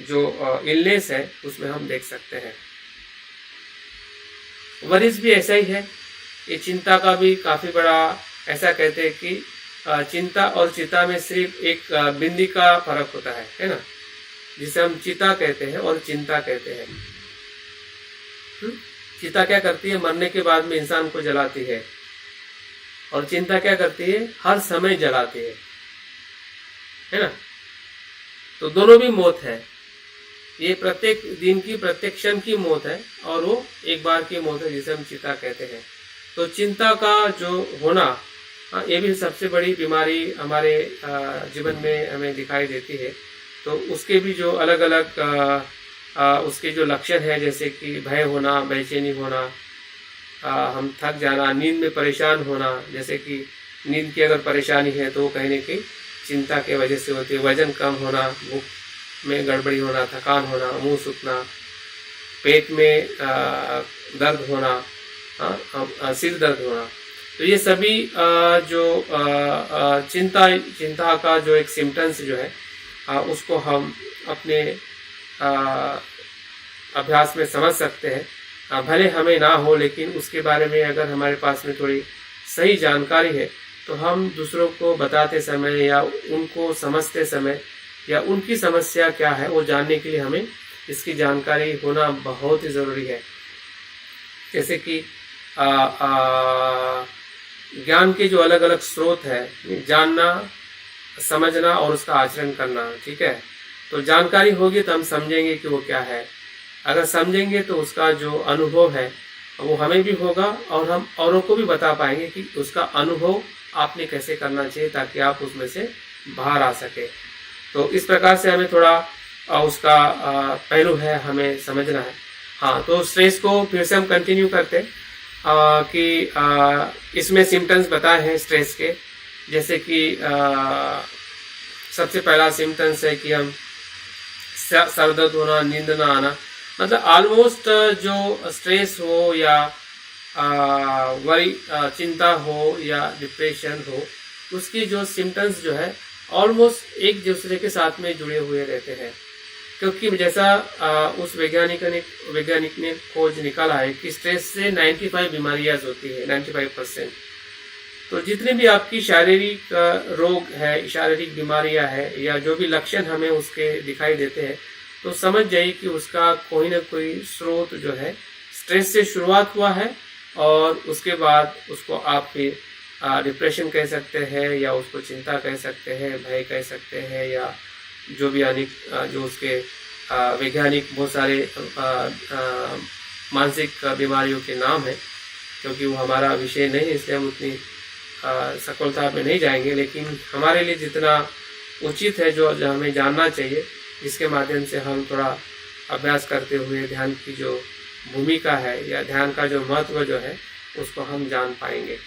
Speaker 1: जो इलनेस है उसमें हम देख सकते हैं। वरिस भी ऐसा ही है, ये चिंता का भी काफ़ी बड़ा, ऐसा कहते हैं कि चिंता और चिता में सिर्फ एक बिंदी का फर्क होता है ना, जिसे हम चिता कहते हैं और चिंता कहते हैं। चिता क्या करती है? मरने के बाद में इंसान को जलाती है, और चिंता क्या करती है? हर समय जलाती है ना। तो दोनों भी मौत है, ये प्रत्येक दिन की प्रत्येक क्षण की मौत है और वो एक बार की मौत है जिसे हम चिता कहते हैं। तो चिंता का जो होना, ये भी सबसे बड़ी बीमारी हमारे जीवन में हमें दिखाई देती है। तो उसके भी जो अलग अलग उसके जो लक्षण है, जैसे कि भय होना, बेचैनी होना, हम थक जाना, नींद में परेशान होना, जैसे कि नींद की अगर परेशानी है तो कहीं ना कहीं चिंता के वजह से होती है। वजन कम होना, भूख में गड़बड़ी होना, थकान होना, मुंह सूखना, पेट में दर्द होना, सिर दर्द होना, तो ये सभी जो चिंता का जो एक सिम्टम्स जो है उसको हम अपने अभ्यास में समझ सकते हैं। भले हमें ना हो, लेकिन उसके बारे में अगर हमारे पास में थोड़ी सही जानकारी है तो हम दूसरों को बताते समय या उनको समझते समय या उनकी समस्या क्या है वो जानने के लिए हमें इसकी जानकारी होना बहुत ही ज़रूरी है। जैसे कि ज्ञान के जो अलग अलग स्रोत है, जानना, समझना और उसका आचरण करना, ठीक है। तो जानकारी होगी तो हम समझेंगे कि वो क्या है, अगर समझेंगे तो उसका जो अनुभव है वो हमें भी होगा और हम औरों को भी बता पाएंगे कि उसका अनुभव आपने कैसे करना चाहिए ताकि आप उसमें से बाहर आ सके। तो इस प्रकार से हमें थोड़ा उसका पहलू है हमें समझना है। हाँ, तो स्ट्रेस को फिर से हम कंटिन्यू करते हैं कि इसमें सिम्टम्स बताए हैं स्ट्रेस के, जैसे कि सबसे पहला सिम्टम्स है कि हम सर दर्द होना, नींद ना आना, मतलब ऑलमोस्ट जो स्ट्रेस हो या वरी चिंता हो या डिप्रेशन हो, उसकी जो सिम्टम्स जो है ऑलमोस्ट एक दूसरे के साथ में जुड़े हुए रहते हैं। क्योंकि जैसा उस वैज्ञानिक ने खोज निकाला है कि स्ट्रेस से 95 बीमारियां होती है, 95%। तो जितने भी आपकी शारीरिक रोग है, शारीरिक बीमारियां है या जो भी लक्षण हमें उसके दिखाई देते हैं, तो समझ जाइए कि उसका कोई ना कोई स्रोत जो है स्ट्रेस से शुरुआत हुआ है और उसके बाद उसको आप फिर डिप्रेशन कह सकते हैं या उसको चिंता कह सकते हैं, भय कह सकते हैं या जो भी अनेक जो उसके वैज्ञानिक बहुत सारे मानसिक बीमारियों के नाम हैं, क्योंकि वो हमारा विषय नहीं है इसलिए हम उतनी सफलता में नहीं जाएंगे, लेकिन हमारे लिए जितना उचित है जो हमें जानना चाहिए, इसके माध्यम से हम थोड़ा अभ्यास करते हुए ध्यान की जो भूमिका है या ध्यान का जो महत्व जो है उसको हम जान पाएंगे।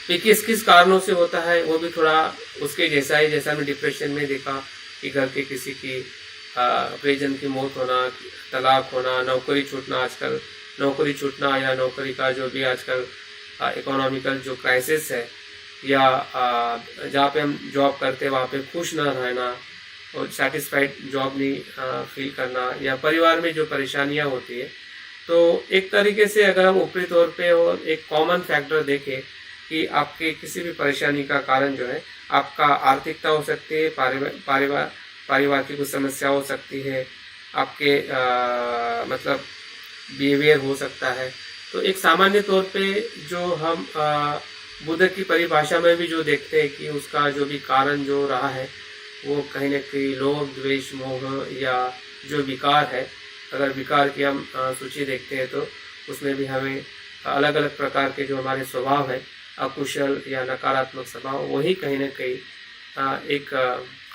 Speaker 1: ये किस किस कारणों से होता है वो भी थोड़ा उसके जैसा ही, जैसा हमने डिप्रेशन में देखा कि घर के किसी की परिजन की मौत होना, तलाक होना, नौकरी छूटना, आजकल नौकरी छूटना या नौकरी का जो भी आजकल इकोनॉमिकल जो क्राइसिस है, या जहाँ पे हम जॉब करते हैं वहाँ पे खुश ना रहना और सेटिस्फाइड जॉब नहीं फील करना, या परिवार में जो परेशानियाँ होती है। तो एक तरीके से अगर हम ऊपरी तौर पे और एक कॉमन फैक्टर देखें कि आपके किसी भी परेशानी का कारण जो है आपका आर्थिकता हो सकती है, परिवार की कुछ समस्या हो सकती है, आपके मतलब बिहेवियर हो सकता है। तो एक सामान्य तौर पे जो हम बुद्ध की परिभाषा में भी जो देखते हैं कि उसका जो भी कारण जो रहा है वो कहीं न कहीं लोभ, द्वेष, मोह या जो विकार है, अगर विकार की हम सूची देखते हैं तो उसमें भी हमें अलग अलग प्रकार के जो हमारे स्वभाव है, अकुशल या नकारात्मक स्वभाव, वही कहीं न कहीं एक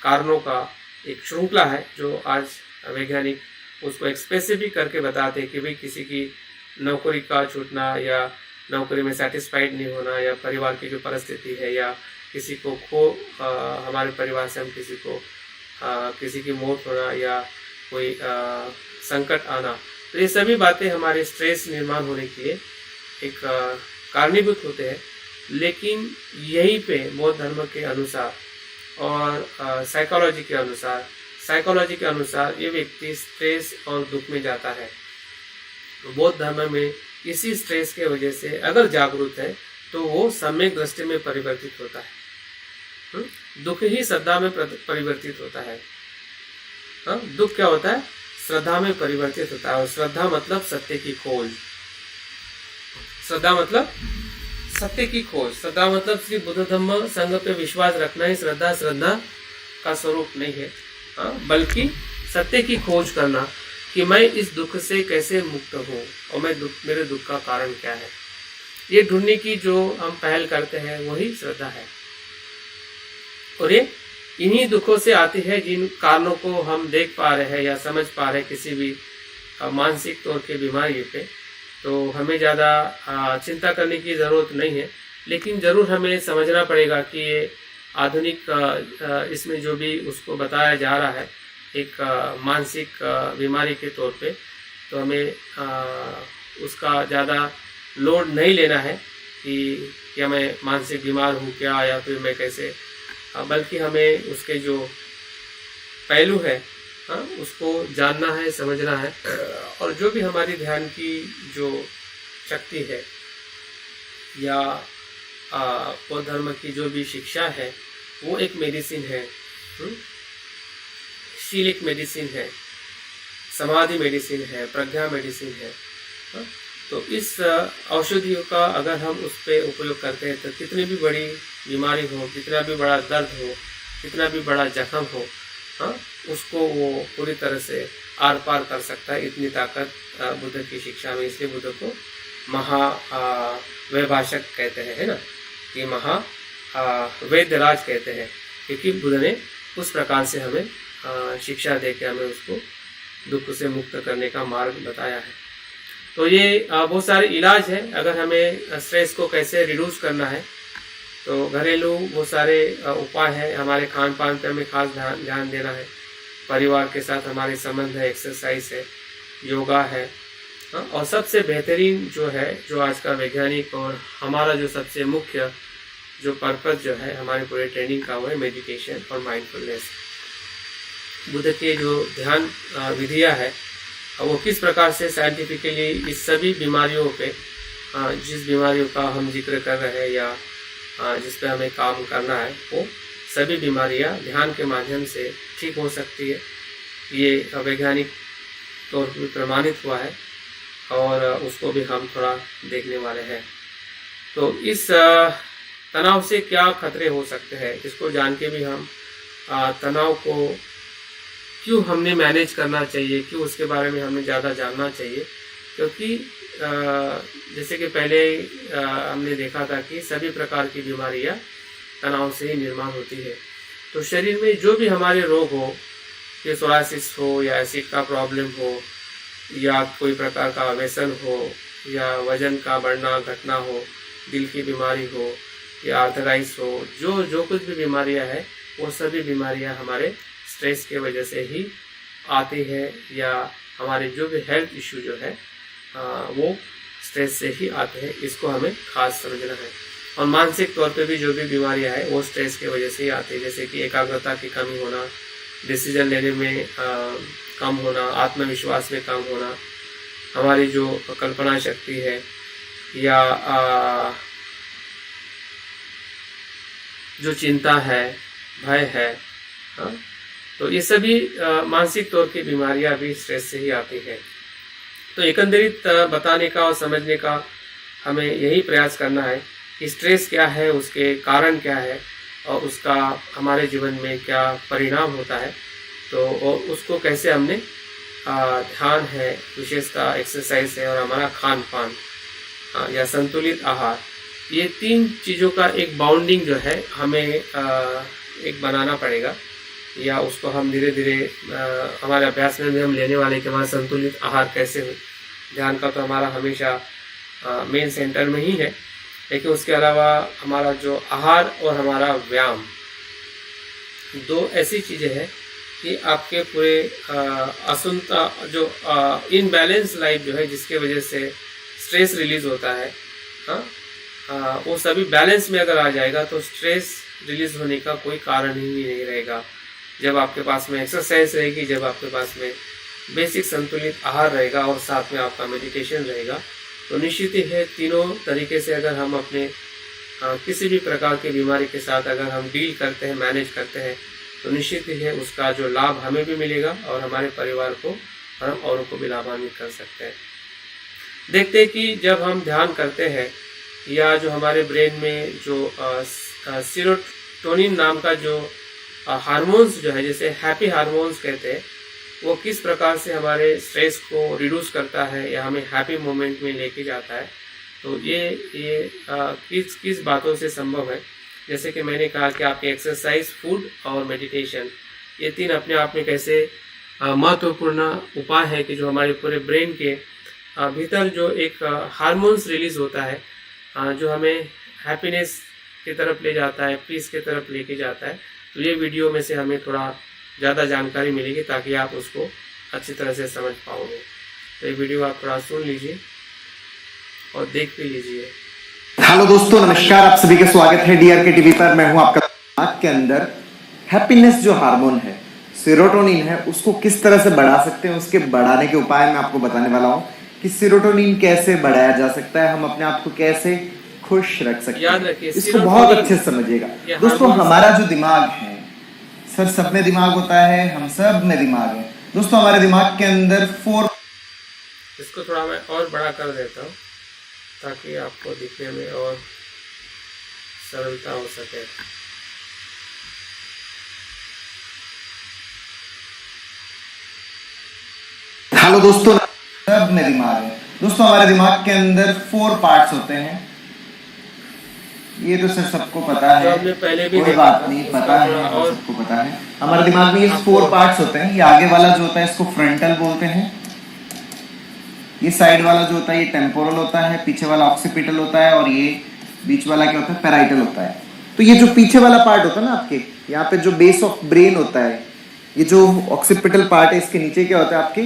Speaker 1: कारणों का एक श्रृंखला है जो आज वैज्ञानिक उसको एक स्पेसिफिक करके बताते हैं कि भाई किसी की नौकरी का छूटना या नौकरी में सेटिस्फाइड नहीं होना, या परिवार की जो परिस्थिति है, या किसी को हमारे परिवार से हम किसी की मौत होना या कोई संकट आना, तो ये सभी बातें हमारे स्ट्रेस निर्माण होने के लिए एक कारणीभूत होते हैं। लेकिन यहीं पे बौद्ध धर्म के अनुसार और साइकोलॉजी के अनुसार ये व्यक्ति स्ट्रेस और दुख में जाता है। तो बौद्ध धर्म में इसी स्ट्रेस के वजह से अगर जागरूक है तो वो सम्यक दृष्टि में परिवर्तित होता है। दुख ही श्रद्धा में परिवर्तित होता है। दुख क्या होता है? श्रद्धा में परिवर्तित होता है। और श्रद्धा मतलब सत्य की खोज। श्रद्धा मतलब सत्य की खोज। श्रद्धा मतलब सिर्फ बुद्ध धम्म संघ पे विश्वास रखना ही श्रद्धा का स्वरूप नहीं है, बल्कि सत्य की खोज करना कि मैं इस दुख से कैसे मुक्त हूँ और मेरे दुख का कारण क्या है, ये ढूंढने की जो हम पहल करते हैं वही श्रद्धा है। और ये इन्हीं दुखों से आती है जिन कारणों को हम देख पा रहे हैं या समझ पा रहे हैं किसी भी मानसिक तौर के बीमारी पे। तो हमें ज़्यादा चिंता करने की ज़रूरत नहीं है, लेकिन ज़रूर हमें समझना पड़ेगा कि ये आधुनिक इसमें जो भी उसको बताया जा रहा है एक मानसिक बीमारी के तौर पे, तो हमें उसका ज़्यादा लोड नहीं लेना है कि क्या मैं मानसिक बीमार हूँ क्या, या फिर मैं कैसे, बल्कि हमें उसके जो पहलू है उसको जानना है, समझना है। और जो भी हमारी ध्यान की जो शक्ति है या बौद्ध धर्म की जो भी शिक्षा है वो एक मेडिसिन है, शीलिक मेडिसिन है, समाधि मेडिसिन है, प्रज्ञा मेडिसिन है। तो इस औषधियों का अगर हम उस पर उपयोग करते हैं तो कितनी भी बड़ी बीमारी हो, कितना भी बड़ा दर्द हो, कितना भी बड़ा जख्म हो, उसको वो पूरी तरह से आर पार कर सकता है। इतनी ताकत बुद्ध की शिक्षा में, इसलिए बुद्ध को वैभाषक कहते हैं, है ना, कि वैद्यराज कहते हैं, क्योंकि बुद्ध ने उस प्रकार से हमें शिक्षा देकर हमें उसको दुख से मुक्त करने का मार्ग बताया है। तो ये बहुत सारे इलाज हैं। अगर हमें स्ट्रेस को कैसे रिड्यूस करना है तो घरेलू बहुत सारे उपाय हैं। हमारे खान पान पर हमें खास ध्यान देना है। परिवार के साथ हमारे संबंध है, एक्सरसाइज है, योगा है, और सबसे बेहतरीन जो है, जो आज का वैज्ञानिक और हमारा जो सबसे मुख्य जो पर्पस जो है हमारे पूरे ट्रेनिंग का, वो है मेडिटेशन और माइंडफुलनेस। बुद्ध के जो ध्यान विधियाँ है वो किस प्रकार से साइंटिफिकली इस सभी बीमारियों पे, जिस बीमारियों का हम जिक्र कर रहे हैं या जिस पे हमें काम करना है, वो सभी बीमारियां ध्यान के माध्यम से ठीक हो सकती है। ये वैज्ञानिक तौर पर प्रमाणित हुआ है और उसको भी हम थोड़ा देखने वाले हैं। तो इस तनाव से क्या खतरे हो सकते हैं, इसको जान के भी हम तनाव को क्यों हमने मैनेज करना चाहिए, क्यों उसके बारे में हमें ज़्यादा जानना चाहिए। क्योंकि जैसे कि पहले हमने देखा था कि सभी प्रकार की बीमारियां तनाव से ही निर्माण होती है। तो शरीर में जो भी हमारे रोग हो, ये सोरासिस हो या एसिड का प्रॉब्लम हो या कोई प्रकार का व्यसन हो या वजन का बढ़ना घटना हो, दिल की बीमारी हो या आर्थराइटिस हो, जो कुछ भी बीमारियां हैं वो सभी बीमारियां हमारे स्ट्रेस के वजह से ही आती है, या हमारे जो भी हेल्थ इशू जो है वो स्ट्रेस से ही आते हैं। इसको हमें खास समझना है। और मानसिक तौर पे भी जो भी बीमारियां हैं वो स्ट्रेस की वजह से ही आती है, जैसे कि एकाग्रता की कमी होना, डिसीजन लेने में कम होना, आत्मविश्वास में कम होना, हमारी जो कल्पना शक्ति है या जो चिंता है, भय है, तो ये सभी मानसिक तौर की बीमारियां भी स्ट्रेस से ही आती है। तो एकंदरित बताने का और समझने का हमें यही प्रयास करना है कि स्ट्रेस क्या है, उसके कारण क्या है और उसका हमारे जीवन में क्या परिणाम होता है, तो और उसको कैसे हमने ध्यान है, विशेषता एक्सरसाइज है और हमारा खान पान या संतुलित आहार, ये 3 चीज़ों का एक बाउंडिंग जो है हमें एक बनाना पड़ेगा, या उसको हम धीरे धीरे हमारे अभ्यास में भी हम लेने वाले कि हमारा संतुलित आहार कैसे हो। ध्यान का तो हमारा हमेशा मेन सेंटर में ही है, लेकिन उसके अलावा हमारा जो आहार और हमारा व्यायाम, 2 ऐसी चीज़ें हैं कि आपके पूरे असंता जो इनबैलेंस लाइफ जो है जिसके वजह से स्ट्रेस रिलीज होता है, वो सभी बैलेंस में अगर आ जाएगा तो स्ट्रेस रिलीज होने का कोई कारण ही नहीं रहेगा। जब आपके पास में एक्सरसाइज रहेगी, जब आपके पास में बेसिक संतुलित आहार रहेगा और साथ में आपका मेडिटेशन रहेगा, तो निश्चित ही है तीनों तरीके से अगर हम अपने किसी भी प्रकार की बीमारी के साथ अगर हम डील करते हैं, मैनेज करते हैं, तो निश्चित ही है उसका जो लाभ हमें भी मिलेगा और हमारे परिवार को और हम औरों को भी लाभान्वित कर सकते हैं। देखते हैं कि जब हम ध्यान करते हैं या जो हमारे ब्रेन में जो सीरोटोनिन नाम का जो हार्मोन्स जो है, जैसे हैप्पी हार्मोन्स कहते हैं, वो किस प्रकार से हमारे स्ट्रेस को रिड्यूस करता है या हमें हैप्पी मोमेंट में लेके जाता है। तो ये किस बातों से संभव है। जैसे कि मैंने कहा कि आपके एक्सरसाइज, फूड और मेडिटेशन, ये 3 अपने आप में कैसे महत्वपूर्ण उपाय है कि जो हमारे पूरे ब्रेन के भीतर जो एक हार्मोन्स रिलीज होता है, जो हमें हैप्पीनेस की तरफ ले जाता है, पीस की तरफ लेके जाता है। तो ये वीडियो में से हमें थोड़ा ज़्यादा जानकारी मिलेगी ताकि आप उसको अच्छी तरह से समझ पाओगे। तो ये वीडियो आप थोड़ा सुन लीजिए और देख भी लीजिए।
Speaker 5: हेलो दोस्तों, नमस्कार, आप सभी का स्वागत है डीआरके टीवी पर। मैं हूं आपका। दिमाग के अंदर हैप्पीनेस जो हार्मोन है, सेरोटोनिन है, उसको किस तरह से बढ़ा सकते हैं, उसके बढ़ाने के उपाय मैं आपको बताने वाला हूं कि सेरोटोनिन कैसे बढ़ाया जा सकता है, हम अपने आप को कैसे खुश रख सकते
Speaker 1: याद
Speaker 5: हैं।
Speaker 1: रखिए,
Speaker 5: इसको बहुत अच्छे से समझिएगा दोस्तों। हमारा जो दिमाग है, सर सब में दिमाग होता है, हम सब में दिमाग है दोस्तों। हमारे दिमाग के अंदर 4।
Speaker 1: इसको थोड़ा मैं और बड़ा कर देता हूँ ताकि आपको दिखने में और सरलता हो सके।
Speaker 5: हेलो दोस्तों, सब में दिमाग है दोस्तों। हमारे दिमाग के अंदर 4 पार्ट्स होते हैं। ये तो सर सबको पता है,
Speaker 1: हमने पहले भी
Speaker 5: कोई बात नहीं, पता है और सबको पता है। हमारे दिमाग में ये 4 पार्ट्स होते हैं। ये आगे वाला जो होता है इसको फ्रंटल बोलते हैं। ये साइड वाला जो होता है ये टेम्पोरल होता है, पीछे वाला ऑक्सीपिटल होता है, और ये बीच वाला क्या होता है, पैराइटल होता है। तो ये जो पीछे वाला पार्ट होता है ना आपके, यहाँ पे जो बेस ऑफ ब्रेन होता है, ये जो ऑक्सीपिटल पार्ट है, इसके नीचे क्या होता है, आपके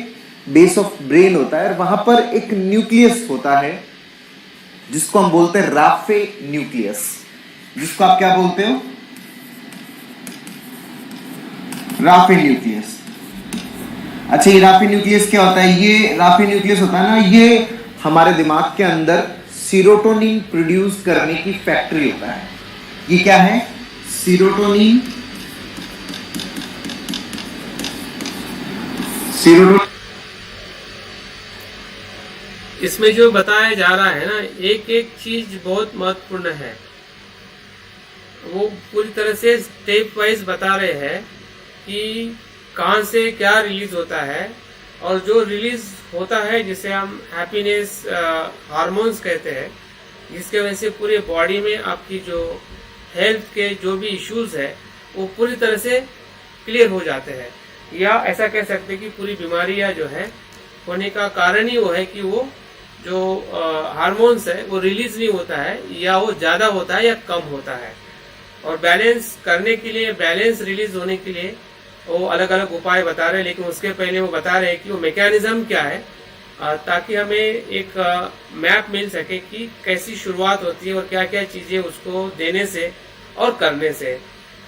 Speaker 5: बेस ऑफ ब्रेन होता है, और वहां पर एक न्यूक्लियस होता है जिसको हम बोलते हैं राफे न्यूक्लियस। जिसको आप क्या बोलते हो, राफे न्यूक्लियस। अच्छा, ये राफे न्यूक्लियस क्या होता है? ये राफे न्यूक्लियस होता है ना, ये हमारे दिमाग के अंदर सीरोटोनिन प्रोड्यूस करने की फैक्ट्री होता है। ये क्या है? सीरोटोनिन।
Speaker 1: इसमें जो बताया जा रहा है ना, एक एक चीज बहुत महत्वपूर्ण है। वो पूरी तरह से स्टेप वाइज बता रहे हैं कि कहाँ से क्या रिलीज होता है, और जो रिलीज होता है जिसे हम हैप्पीनेस हार्मोन्स कहते हैं, जिसके वजह से पूरे बॉडी में आपकी जो हेल्थ के जो भी इश्यूज है वो पूरी तरह से क्लियर हो जाते हैं, या ऐसा कह सकते हैं कि पूरी बीमारियां जो है होने का कारण ही वो है कि वो जो हार्मोन्स है वो रिलीज नहीं होता है, या वो ज़्यादा होता है या कम होता है। और बैलेंस करने के लिए, बैलेंस रिलीज होने के लिए वो अलग अलग उपाय बता रहे हैं, लेकिन उसके पहले वो बता रहे हैं कि वो मैकेनिज्म क्या है, ताकि हमें एक मैप मिल सके कि कैसी शुरुआत होती है और क्या क्या चीज़ें उसको देने से और करने से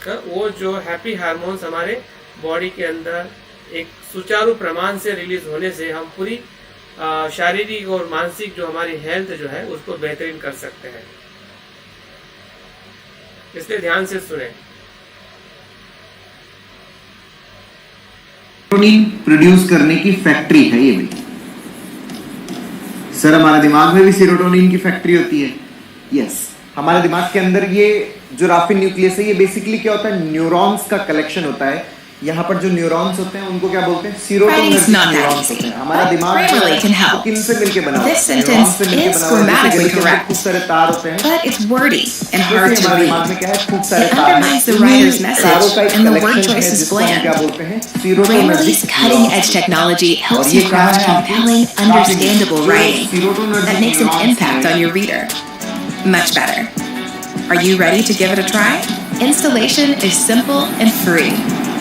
Speaker 1: वो जो हैप्पी हार्मोन्स हमारे बॉडी के अंदर एक सुचारू प्रमाण से रिलीज होने से हम पूरी शारीरिक और मानसिक जो हमारी हेल्थ जो है उसको बेहतरीन कर सकते हैं। इसलिए ध्यान से सुने।
Speaker 5: सेरोटोनिन प्रोड्यूस करने की फैक्ट्री है ये भी। सर हमारे दिमाग में भी सेरोटोनिन की फैक्ट्री होती है। यस, हमारे दिमाग के अंदर ये जो राफिन न्यूक्लियस है, ये बेसिकली क्या होता है, न्यूरॉन्स का कलेक्शन होता है। यहाँ पर जो न्यूरॉन्स होते हैं उनको क्या बोलते हैं, सीरोटोनर्जिक न्यूरॉन्स होते हैं। हमारा दिमाग जो किन से मिलके बना हुआ है, न्यूरॉन्स से मिलके बना हुआ है। जैसे खूब सारे तार होते हैं,
Speaker 6: But it's wordy and hard
Speaker 5: हमारे
Speaker 6: to
Speaker 5: दिमाग
Speaker 6: read.
Speaker 5: में क्या है, खूब सारे
Speaker 6: It
Speaker 5: तार हैं।
Speaker 6: undermines the writer's
Speaker 5: तारों
Speaker 6: message
Speaker 5: का एक
Speaker 6: and the word
Speaker 5: collection
Speaker 6: choice
Speaker 5: है
Speaker 6: is
Speaker 5: जिसको हम क्या
Speaker 6: bland.
Speaker 5: बोलते हैं,
Speaker 6: Grammarly's
Speaker 5: serotonergic
Speaker 6: cutting-edge technology helps you craft compelling, understandable writing that makes an impact on your reader. Much better. Are you ready to give it a try? Installation is simple and free.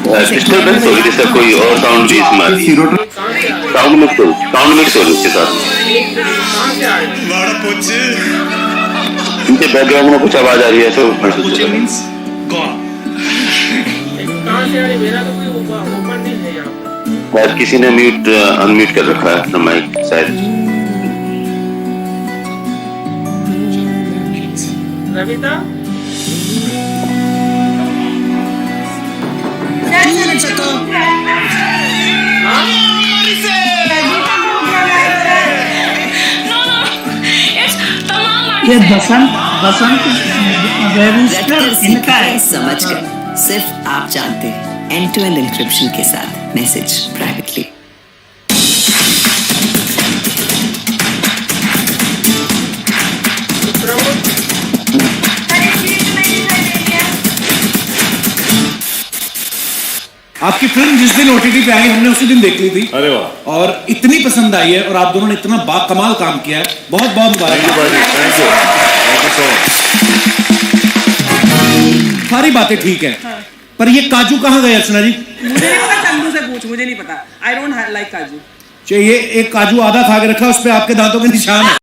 Speaker 7: Disturbance हो गई sir, कोई और sound भी इसमें आ रही है।
Speaker 1: कहाँ से आ रही है?
Speaker 7: साउंड मिक्स हो इसके साथ।
Speaker 1: कहाँ से आ रही है?
Speaker 7: इनके बैकग्राउंड में कुछ आवाज आ रही है, ऐसे महसूस हो रहा है।
Speaker 1: कहाँ से आ रही है? मेरा तो कोई ओपन नहीं है यहाँ पर।
Speaker 7: शायद किसी ने म्यूट अनम्यूट कर रखा है अपना माइक शायद।
Speaker 1: रविता,
Speaker 3: ये बसंत रजिस्टर इनका है।
Speaker 6: समझ गए, सिर्फ आप जानते हैं। end-to-end encryption के साथ मैसेज प्राइवेटली।
Speaker 8: आपकी फिल्म जिस दिन ओटीटी पे आई हमने उसी दिन देख ली थी।
Speaker 9: अरे वाह,
Speaker 8: और इतनी पसंद आई है और आप दोनों ने इतना बाकमाल काम किया है, बहुत बहुत मुबारक। सारी बातें ठीक है, पर ये काजू कहाँ गए अर्चना जी?
Speaker 10: मुझे नहीं पता, चंदू से पूछ, मुझे नहीं पता। आई डोंट लाइक काजू।
Speaker 8: ये एक काजू आधा खा के रखा, उस पे आपके दांतों के निशान है।